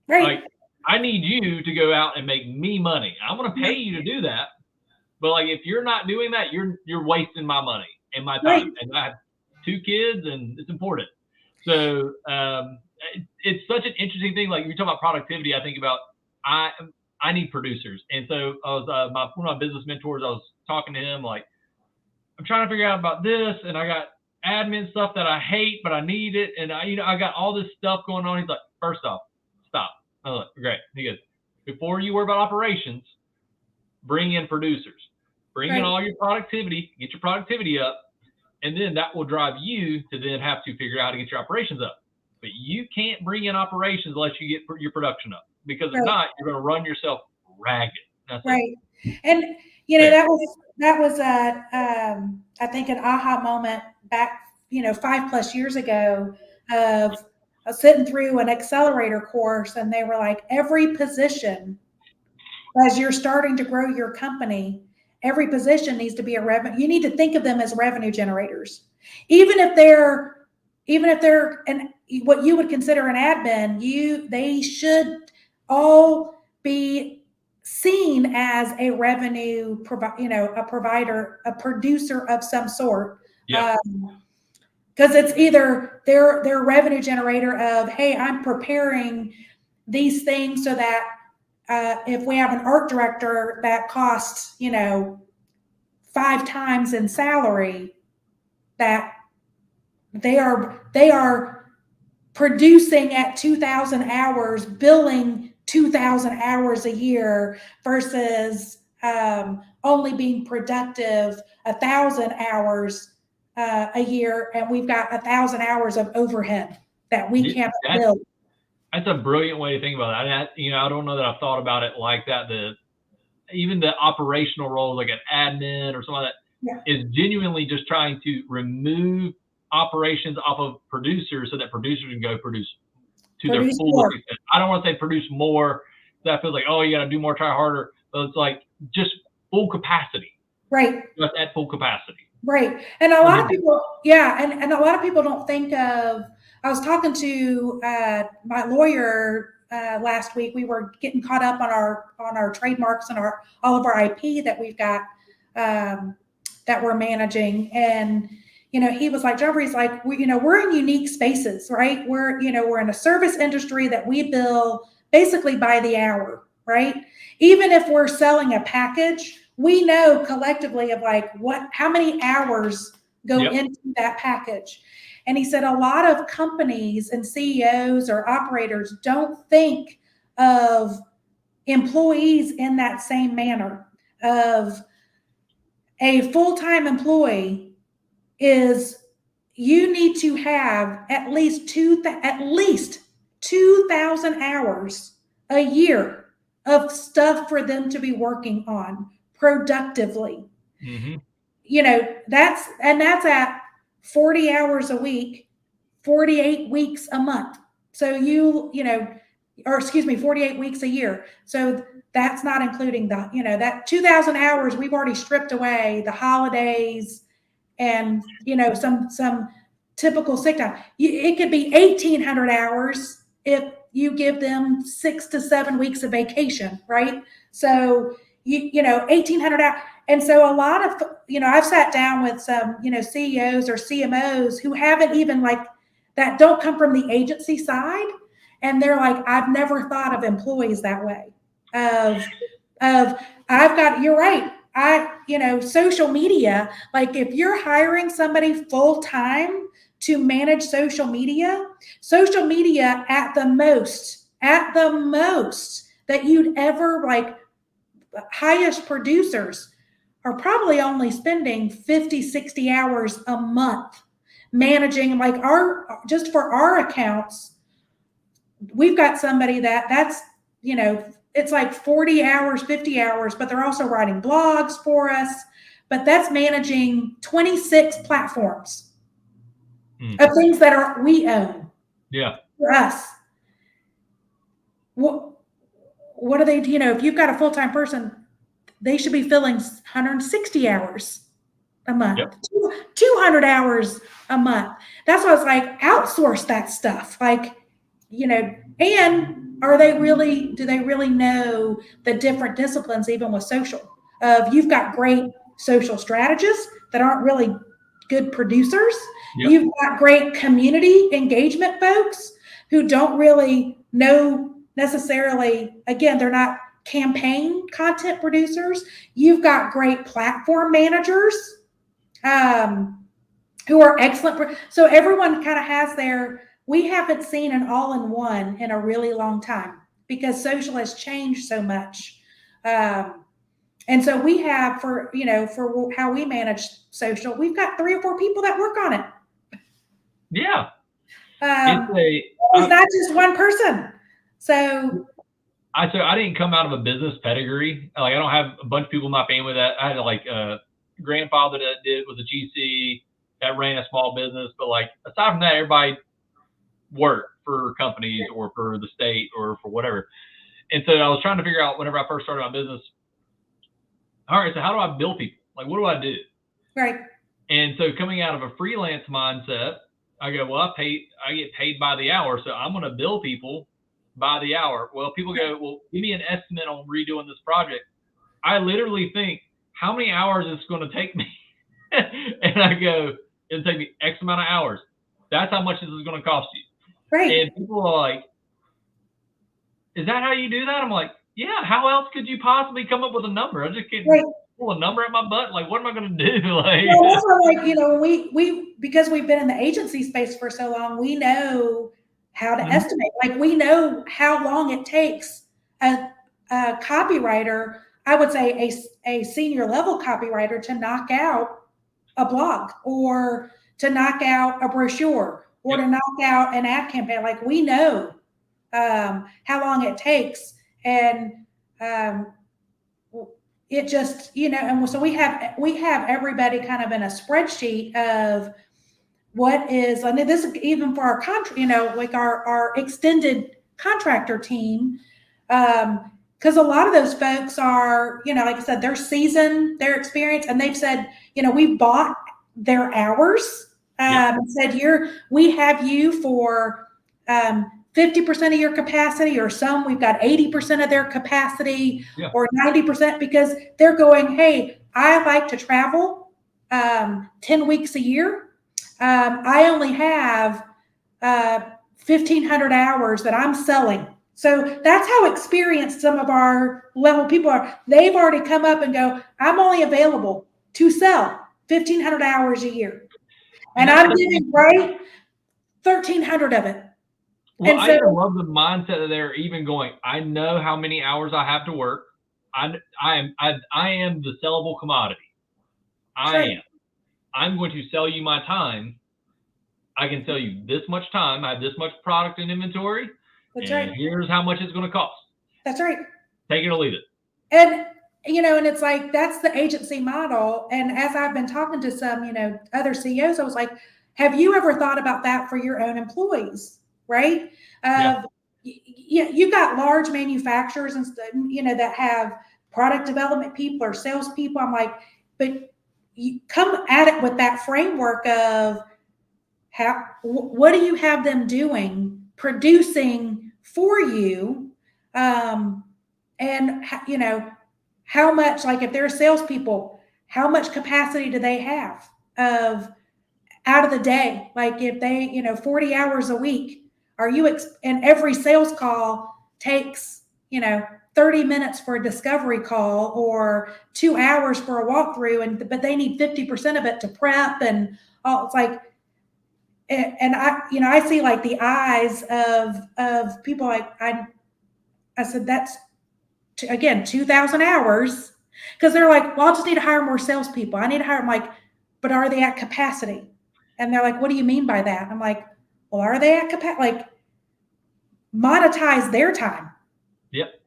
[SPEAKER 1] Right.
[SPEAKER 2] Like, I need you to go out and make me money. I'm going to pay you to do that. But like, if you're not doing that, you're wasting my money and my time. Right. And I have 2 kids, and it's important. So it's such an interesting thing. Like, you talk about productivity, I think about I need producers. And so I was one of my business mentors, I was talking to him like, I'm trying to figure out about this, and I got admin stuff that I hate, but I need it, and I got all this stuff going on. He's like, first off, stop. I was like, great. He goes, before you worry about operations, bring in producers, bring in all your productivity, get your productivity up, and then that will drive you to then have to figure out how to get your operations up. But you can't bring in operations unless you get your production up, because if not, you're going to run yourself ragged. That's
[SPEAKER 1] right. And that was I think an aha moment back 5+ years ago of sitting through an accelerator course, and they were like, every position, as you're starting to grow your company, every position needs to be you need to think of them as revenue generators, even if they're what you would consider an admin. They should all be seen as a revenue a provider, a producer of some sort.
[SPEAKER 2] Yeah.
[SPEAKER 1] Because it's either their revenue generator of, hey, I'm preparing these things so that if we have an art director that costs 5 times in salary, that they are producing at 2,000 hours, billing 2,000 hours a year, versus only being productive 1,000 hours a year, and we've got 1,000 hours of overhead that we can't build.
[SPEAKER 2] That's a brilliant way to think about that. I don't know that I've thought about it like that. Even the operational role, like an admin or something like that, is genuinely just trying to remove operations off of producers so that producers can go produce to their full extent. I don't want to say produce more. That feels like, oh, you got to do more, try harder. But it's like just full capacity.
[SPEAKER 1] Right.
[SPEAKER 2] Just at full capacity.
[SPEAKER 1] Right. And a lot of people, and a lot of people don't think of, I was talking to my lawyer last week. We were getting caught up on our trademarks and all of our IP that we've got that we're managing. And he was like, Jennifer, he's like, we're in unique spaces, right? We're in a service industry that we bill basically by the hour, right? Even if we're selling a package, we know collectively of like how many hours go into that package. And he said a lot of companies and CEOs or operators don't think of employees in that same manner. Of a full-time employee is, you need to have at least 2,000 hours a year of stuff for them to be working on productively.
[SPEAKER 2] Mm-hmm.
[SPEAKER 1] That's at 40 hours a week, 48 weeks a month. So 48 weeks a year. So that's not including that 2,000 hours we've already stripped away the holidays and some typical sick time. It could be 1,800 hours if you give them 6 to 7 weeks of vacation, right? So 1,800 hours. And so a lot of I've sat down with some CEOs or CMOs who haven't even that don't come from the agency side, and they're like, I've never thought of employees that way. You're right. Social media, like if you're hiring somebody full time to manage social media at the most that you'd ever highest producers are probably only spending 50, 60 hours a month managing just for our accounts. We've got somebody that's it's like 40 hours, 50 hours, but they're also writing blogs for us. But that's managing 26 platforms of things that we own.
[SPEAKER 2] Yeah.
[SPEAKER 1] For us. What are they, if you've got a full-time person, they should be filling 160 hours a month, 200 hours a month. That's why I was like, outsource that stuff. And do they really know the different disciplines, even with social? You've got great social strategists that aren't really good producers.
[SPEAKER 2] Yep.
[SPEAKER 1] You've got great community engagement folks who don't really know necessarily, again, they're not campaign content producers. You've got great platform managers who are excellent. So everyone kind of has we haven't seen an all-in-one in a really long time because social has changed so much. And so we have for how we manage social, we've got 3 or 4 people that work on it.
[SPEAKER 2] Yeah.
[SPEAKER 1] It's not just one person. So
[SPEAKER 2] I didn't come out of a business pedigree. I don't have a bunch of people in my family that I had a grandfather that was a GC that ran a small business. But aside from that, everybody worked for companies or for the state or for whatever. And so I was trying to figure out whenever I first started my business, all right, so how do I bill people? What do I do?
[SPEAKER 1] Right.
[SPEAKER 2] And so coming out of a freelance mindset, I go, well, I get paid by the hour. So I'm going to bill people by the hour. Well, people go, well, give me an estimate on redoing this project. I literally think, how many hours is it going to take me? And I go, it'll take me X amount of hours. That's how much this is going to cost you.
[SPEAKER 1] Right.
[SPEAKER 2] And people are like, is that how you do that? I'm like, yeah, how else could you possibly come up with a number? I just can't pull a number at my butt. What am I going to do?
[SPEAKER 1] Well, that's why, we because we've been in the agency space for so long, we know how to estimate. We know how long it takes a copywriter, I would say a senior level copywriter, to knock out a blog or to knock out a brochure or to knock out an ad campaign. We know how long it takes. And it just, and so we have everybody kind of in a spreadsheet of what is, and this is even for our our extended contractor team. Because a lot of those folks are, like I said, they're seasoned, they're experienced, and they've said, we've bought their hours, said, we have you for 50% of your capacity, or some we've got 80% of their capacity, or 90%, because they're going, hey, I like to travel 10 weeks a year. I only have 1,500 hours that I'm selling So that's how experienced some of our level people are. They've already come up and go, I'm only available to sell 1,500 hours a year. And I'm giving right 1,300 of it.
[SPEAKER 2] Well,
[SPEAKER 1] And
[SPEAKER 2] I
[SPEAKER 1] so,
[SPEAKER 2] even love the mindset that they're even going, I know how many hours I have to work. I am the sellable commodity. I'm going to sell you my time. I can sell you this much time. I have this much product in inventory.
[SPEAKER 1] that's
[SPEAKER 2] And
[SPEAKER 1] right.
[SPEAKER 2] here's how much it's going to cost.
[SPEAKER 1] That's right.
[SPEAKER 2] Take it or leave it.
[SPEAKER 1] And, and it's like, that's the agency model. And as I've been talking to some, other CEOs, I was like, have you ever thought about that for your own employees? Right.
[SPEAKER 2] Yeah.
[SPEAKER 1] You got large manufacturers and that have product development people or salespeople. I'm like, but you come at it with that framework of what do you have them doing, producing for you, and how much, like if they're salespeople, how much capacity do they have of out of the day? Like if they 40 hours a week, are you and every sales call takes 30 minutes for a discovery call or 2 hours for a walkthrough, but they need 50% of it to prep and all. It's like, and I see like the eyes of people. Like I said, that's again 2,000 hours, because they're like, well, I just need to hire more salespeople. I need to hire. I'm like, but are they at capacity? And they're like, what do you mean by that? I'm like, well, are they at capacity? Like, monetize their time.
[SPEAKER 2] Yep.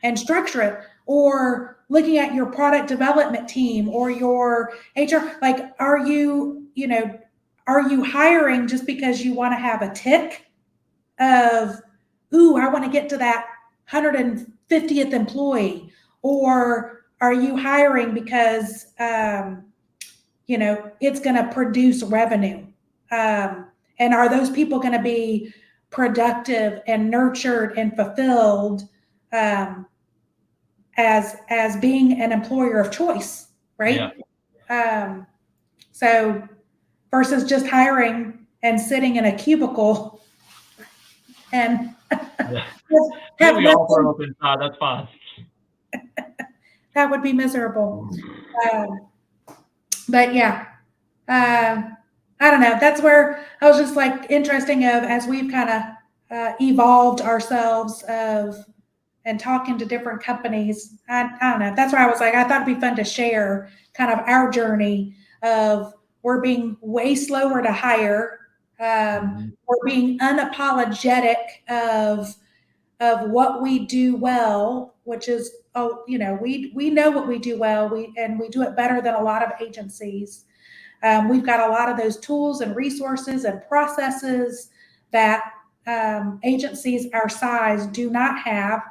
[SPEAKER 1] And structure it. Or looking at your product development team or your HR, like, are you hiring just because you want to have a tick of, ooh, I want to get to that 150th employee? Or are you hiring because, it's going to produce revenue? And are those people going to be productive and nurtured and fulfilled, as being an employer of choice, right?
[SPEAKER 2] Yeah.
[SPEAKER 1] So versus just hiring and sitting in a cubicle and
[SPEAKER 2] Yeah.
[SPEAKER 1] have
[SPEAKER 2] We all throw
[SPEAKER 1] nothing,
[SPEAKER 2] up inside. That's fine.
[SPEAKER 1] that would be miserable. But yeah, I don't know. That's where I was just like interesting of, as we've kind of evolved ourselves of and talking to different companies. I don't know. That's why I was like, I thought it'd be fun to share kind of our journey of, we're being way slower to hire. We're being unapologetic of what we do well, which is, we know what we do well. We do it better than a lot of agencies. We've got a lot of those tools and resources and processes that agencies our size do not have.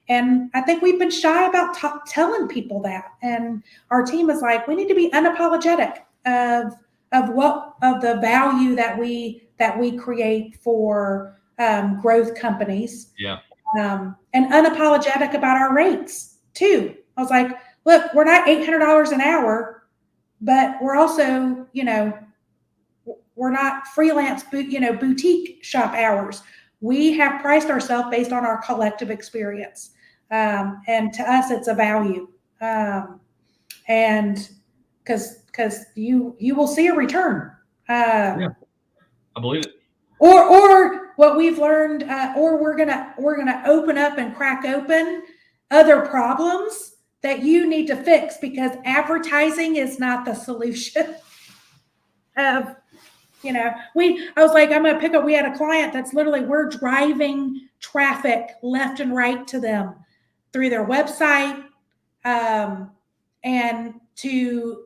[SPEAKER 1] And I think we've been shy about telling people that. And our team is like, we need to be unapologetic of the value that we create for growth companies.
[SPEAKER 2] Yeah.
[SPEAKER 1] And unapologetic about our rates too. I was like, look, we're not $800 an hour, but we're also, we're not freelance, boutique shop hours. We have priced ourselves based on our collective experience. And to us, it's a value. And because you will see a return.
[SPEAKER 2] Yeah. I believe it.
[SPEAKER 1] Or what we've learned, or we're gonna open up and crack open other problems that you need to fix, because advertising is not the solution. Of I was like, I'm gonna pick up. We had a client that's literally, we're driving traffic left and right to them through their website, and to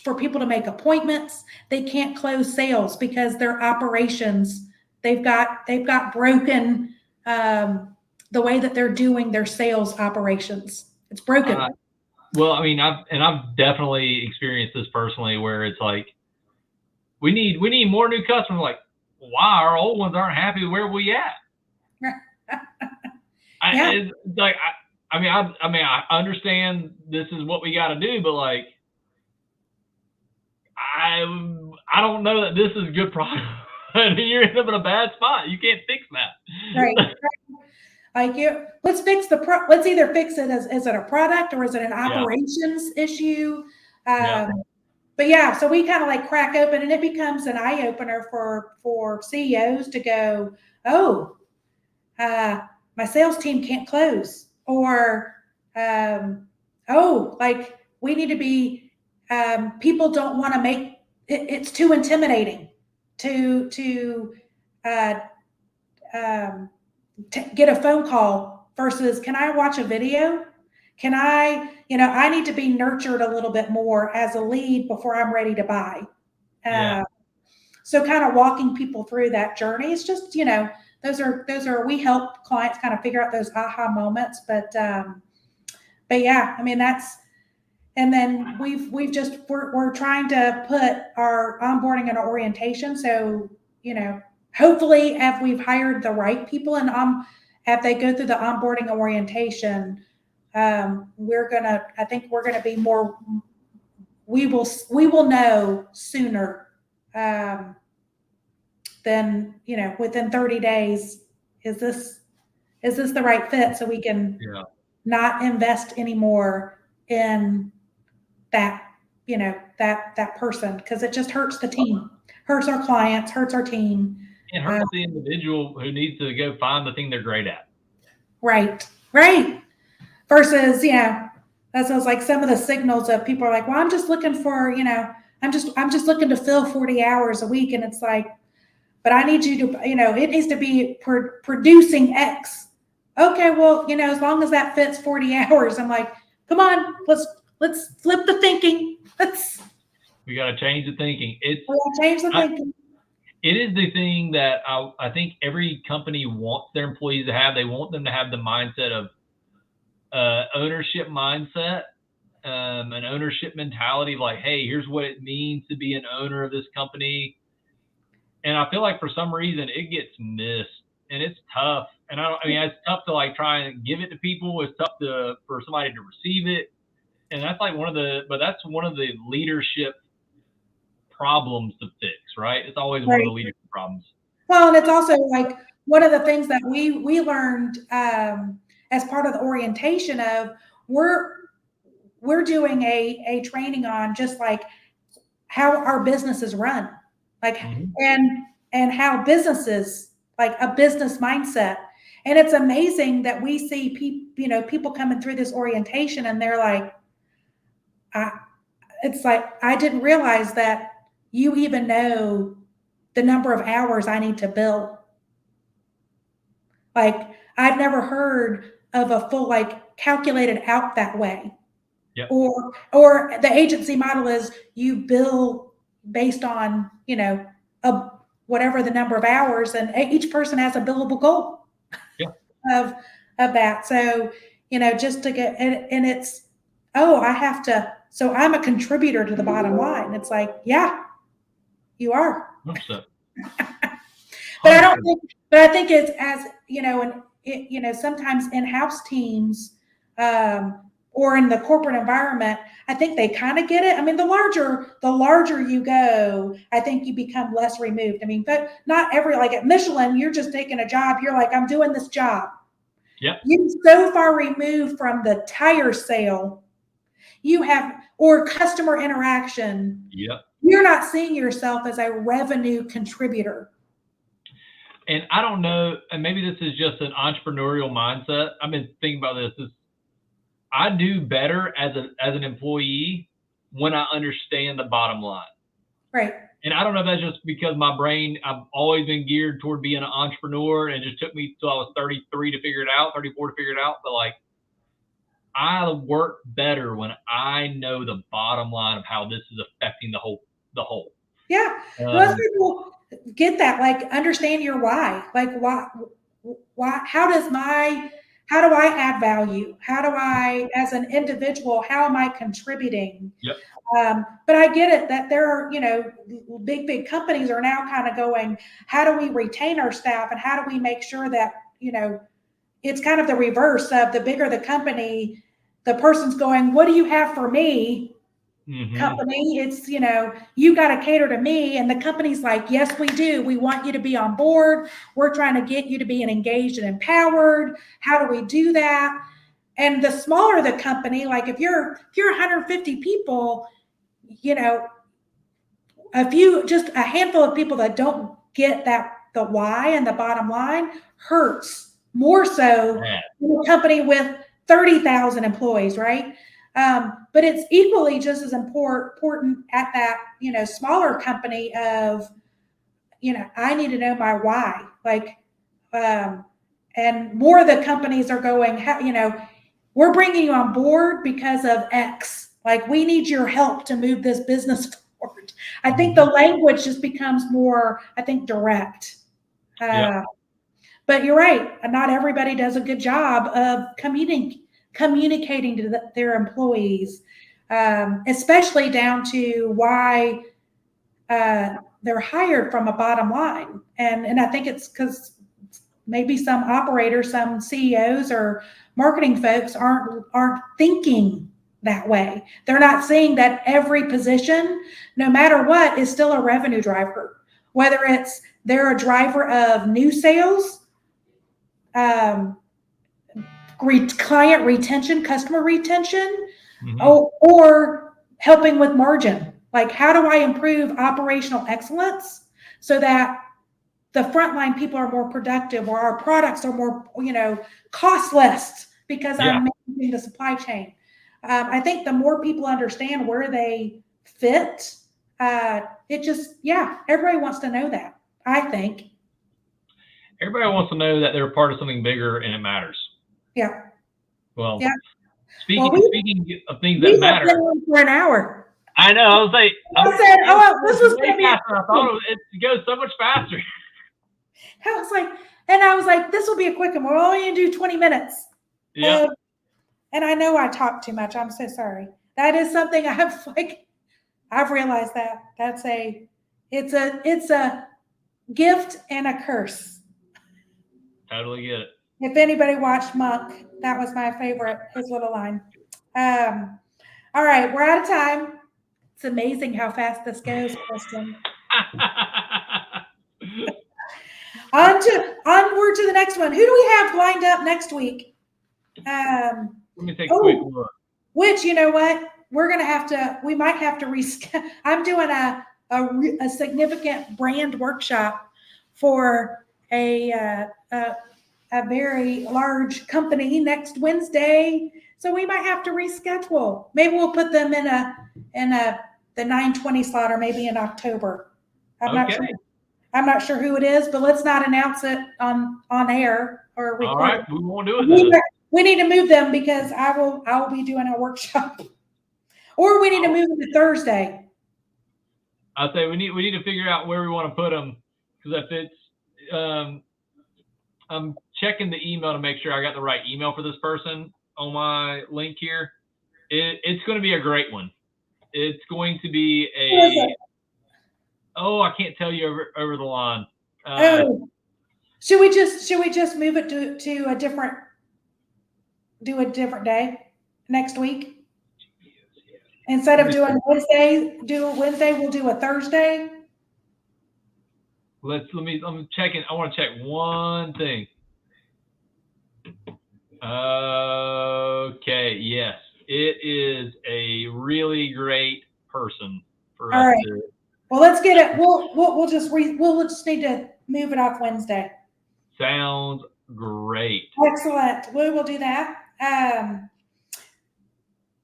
[SPEAKER 1] for people to make appointments. They can't close sales because their operations, they've got broken, the way that they're doing their sales operations. It's broken.
[SPEAKER 2] Well, I mean, I've definitely experienced this personally, where it's like, we need more new customers. Like, why our old ones aren't happy? Where are we at?
[SPEAKER 1] Yeah.
[SPEAKER 2] I understand this is what we got to do, but like, I don't know that this is good product. You're in a bad spot. You can't fix that.
[SPEAKER 1] Right. Like let's fix let's either fix it as, is it a product or is it an
[SPEAKER 2] Yeah.
[SPEAKER 1] operations issue?
[SPEAKER 2] Yeah.
[SPEAKER 1] But yeah, so we kind of like crack open and it becomes an eye opener for CEOs to go, oh, my sales team can't close, or oh, like we need to be, people don't want to make it's too intimidating to uh, um, get a phone call versus can I watch a video? Can I, I need to be nurtured a little bit more as a lead before I'm ready to buy.
[SPEAKER 2] Yeah.
[SPEAKER 1] So kind of walking people through that journey is just, those are, we help clients kind of figure out those aha moments. But yeah, I mean, and then we're trying to put our onboarding and our orientation. So, hopefully if we've hired the right people and if they go through the onboarding and orientation, I think we're going to be more, we will know sooner, than, within 30 days, is this the right fit, so we can not invest anymore in that, that person, because it just hurts the team, hurts our clients, hurts our team.
[SPEAKER 2] It hurts the individual who needs to go find the thing they're great at.
[SPEAKER 1] Right. Versus, that sounds like some of the signals of people are like, well, I'm just looking for, I'm just looking to fill 40 hours a week. And it's like, but I need you to, it needs to be producing X. Okay, well, as long as that fits 40 hours, I'm like, come on, let's flip the thinking.
[SPEAKER 2] We got to change the thinking.
[SPEAKER 1] Change the thinking.
[SPEAKER 2] It is the thing that I think every company wants their employees to have. They want them to have the mindset of ownership mindset, an ownership mentality of like, hey, here's what it means to be an owner of this company. And I feel like for some reason it gets missed, and it's tough. And it's tough to like try and give it to people. It's tough for somebody to receive it. And that's like that's one of the leadership problems to fix, right? It's always one of the leadership problems.
[SPEAKER 1] Well, and it's also like one of the things that we learned as part of the orientation of we're doing a training on just like how our business is run, like and how businesses, like a business mindset. And it's amazing that we see people coming through this orientation and they're like, it's like, I didn't realize that you even know the number of hours I need to bill. Like, I've never heard of a full, like, calculated out that way.
[SPEAKER 2] Yep.
[SPEAKER 1] Or the agency model is you bill based on, whatever the number of hours, and each person has a billable goal of that. So, just to get, and it's, so I'm a contributor to the bottom line. It's like, yeah, you are.
[SPEAKER 2] 100%.
[SPEAKER 1] But I think it's as, and sometimes in-house teams, or in the corporate environment, I think they kind of get it. I mean, the larger you go, I think you become less removed. I mean, but not like at Michelin, you're just taking a job. You're like, I'm doing this job.
[SPEAKER 2] Yeah.
[SPEAKER 1] You're so far removed from the tire sale or customer interaction.
[SPEAKER 2] Yeah.
[SPEAKER 1] You're not seeing yourself as a revenue contributor.
[SPEAKER 2] And I don't know, and maybe this is just an entrepreneurial mindset. I've been thinking about this. I do better as an employee when I understand the bottom line.
[SPEAKER 1] Right.
[SPEAKER 2] And I don't know if that's just because my brain, I've always been geared toward being an entrepreneur, and it just took me till I was 33 to figure it out, 34 to figure it out. But like, I work better when I know the bottom line of how this is affecting the whole.
[SPEAKER 1] Yeah. Most people get that, like, understand your why. Like, why, how do I add value? How do I, as an individual, how am I contributing?
[SPEAKER 2] Yep.
[SPEAKER 1] But I get it that there are, big companies are now kind of going, how do we retain our staff, and how do we make sure that, it's kind of the reverse of the bigger the company, the person's going, what do you have for me? company. It's, you got to cater to me. And the company's like, yes, we do. We want you to be on board. We're trying to get you to be engaged and empowered. How do we do that? And the smaller the company, like if you're 150 people, just a handful of people that don't get the why and the bottom line hurts more so than a company with 30,000 employees, right? But it's equally just as important at that, smaller company of, I need to know my why. Like, and more of the companies are going, we're bringing you on board because of X. Like, we need your help to move this business forward. I think the language just becomes more, direct. But you're right. Not everybody does a good job of communicating to their employees, especially down to why they're hired from a bottom line. And I think it's because maybe some operators, some CEOs or marketing folks aren't thinking that way. They're not seeing that every position, no matter what, is still a revenue driver. Whether it's they're a driver of new sales, client retention, customer retention, or helping with margin. Like, how do I improve operational excellence so that the frontline people are more productive, or our products are more, cost less because I'm managing the supply chain. I think the more people understand where they fit, it just, everybody wants to know that, I think.
[SPEAKER 2] Everybody wants to know that they're part of something bigger and it matters.
[SPEAKER 1] Yeah.
[SPEAKER 2] Well, speaking of things that matter.
[SPEAKER 1] For an hour.
[SPEAKER 2] I know. I was like,
[SPEAKER 1] this was going to be.
[SPEAKER 2] I thought it goes so much faster.
[SPEAKER 1] I was like, this will be a quick one. We're only going to do 20 minutes.
[SPEAKER 2] Yeah.
[SPEAKER 1] And I know I talk too much. I'm so sorry. That is something I've realized that it's a gift and a curse.
[SPEAKER 2] Totally get it.
[SPEAKER 1] If anybody watched Monk, that was my favorite, his little line. All right, we're out of time. It's amazing how fast this goes, Kristen. Onward to the next one. Who do we have lined up next week?
[SPEAKER 2] Let me take a quick look.
[SPEAKER 1] Which, you know what? We might have to reschedule. I'm doing a significant brand workshop for a very large company next Wednesday. So we might have to reschedule. Maybe we'll put them in the 9:20 slot, or maybe in October. I'm not sure who it is, but let's not announce it on air or record.
[SPEAKER 2] All right, we won't do it then.
[SPEAKER 1] We need to move them because I will be doing a workshop, or we need to move them to Thursday.
[SPEAKER 2] I'll say we need to figure out where we want to put them, because if it's I'm checking the email to make sure I got the right email for this person on my link here. It's going to be a great one. It's going to be I can't tell you over the line.
[SPEAKER 1] Should we just move it to a different day next week? Instead of doing Wednesday, we'll do a Thursday.
[SPEAKER 2] I'm checking. I want to check one thing. Okay. Yes, it is a really great person for us to.
[SPEAKER 1] Well, let's get it. We'll just need to move it off Wednesday.
[SPEAKER 2] Sounds great.
[SPEAKER 1] Excellent. We will do that.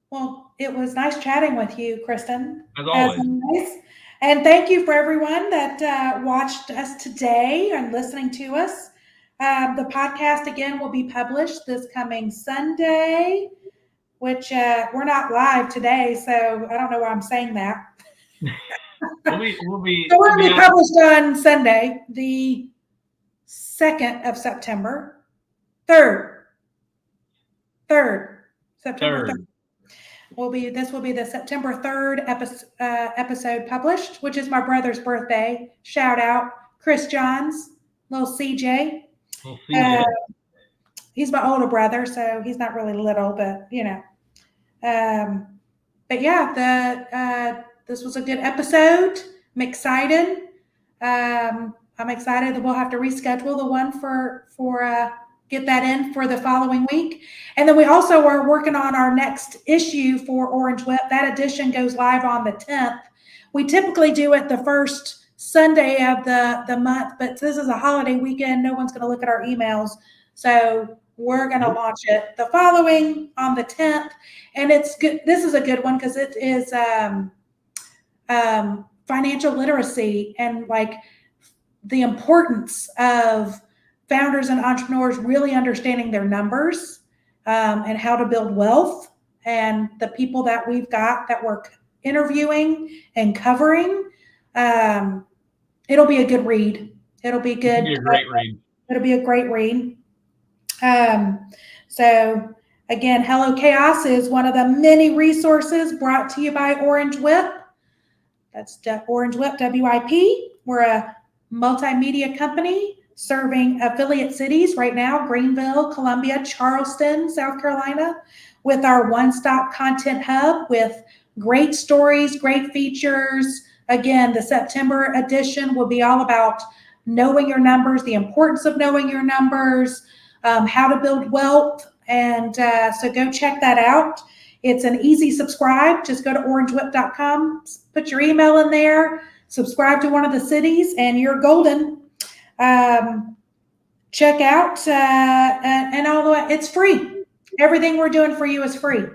[SPEAKER 1] Well, it was nice chatting with you, Kristen.
[SPEAKER 2] As always.
[SPEAKER 1] And thank you for everyone that watched us today and listening to us. The podcast, again, will be published this coming Sunday, which we're not live today, so I don't know why I'm saying that.
[SPEAKER 2] we'll be
[SPEAKER 1] published on Sunday, the 2nd of September. 3rd. September 3rd. This will be the September 3rd episode published, which is my brother's birthday. Shout out Chris Johns, little CJ. He's my older brother, so he's not really little, but but yeah, this was a good episode. I'm excited. I'm excited that we'll have to reschedule the one for get that in for the following week. And then we also are working on our next issue for Orange Whip. That edition goes live on the 10th. We typically do it the first Sunday of the month, but this is a holiday weekend. No one's going to look at our emails. So we're going to launch it the following on the 10th. And it's good. This is a good one because it is financial literacy and like the importance of founders and entrepreneurs really understanding their numbers and how to build wealth. And the people that we've got that we're interviewing and covering, it'll be a good read. It'll be good.
[SPEAKER 2] It'll be a great read.
[SPEAKER 1] It'll be a great read. So again, Hello Chaos is one of the many resources brought to you by Orange Whip. That's Orange Whip, WIP. We're a multimedia company serving affiliate cities right now, Greenville, Columbia, Charleston, South Carolina, with our one-stop content hub with great stories, great features. Again, the September edition will be all about knowing your numbers, the importance of knowing your numbers, how to build wealth. And so go check that out. It's an easy subscribe. Just go to orangewhip.com, put your email in there, subscribe to one of the cities, and you're golden. Check out, and all the way, it's free. Everything we're doing for you is free.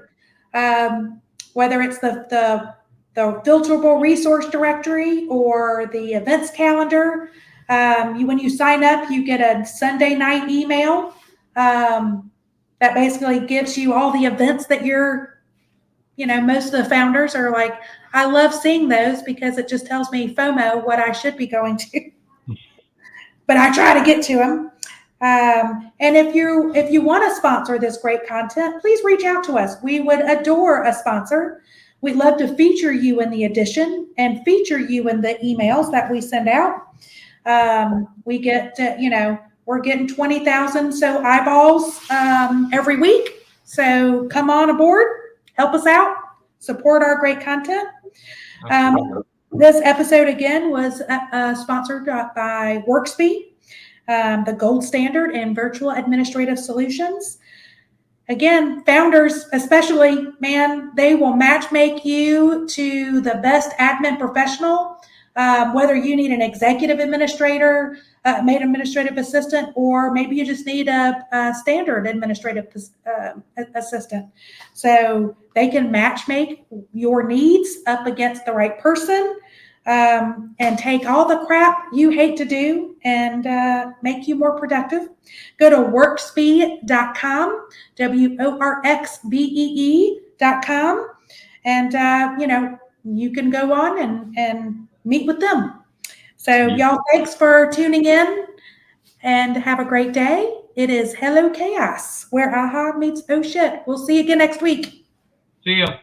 [SPEAKER 1] Whether it's the filterable resource directory or the events calendar, when you sign up, you get a Sunday night email that basically gives you all the events that most of the founders are like, I love seeing those because it just tells me FOMO what I should be going to. But I try to get to them. And if you want to sponsor this great content, please reach out to us. We would adore a sponsor. We'd love to feature you in the edition and feature you in the emails that we send out. We get, we're getting 20,000 so eyeballs every week. So come on aboard, help us out, support our great content. This episode again was sponsored by Workspeed, the gold standard in virtual administrative solutions. Again, founders especially, man, they will matchmake you to the best admin professional, whether you need an executive administrator, administrative assistant, or maybe you just need a standard administrative assistant. So they can matchmake your needs up against the right person and take all the crap you hate to do and make you more productive. Go to workspeed.com, WORXBEE.com, and you can go on and meet with them. So y'all, thanks for tuning in and have a great day. It is Hello Chaos, where aha meets oh shit. We'll see you again next week.
[SPEAKER 2] See ya.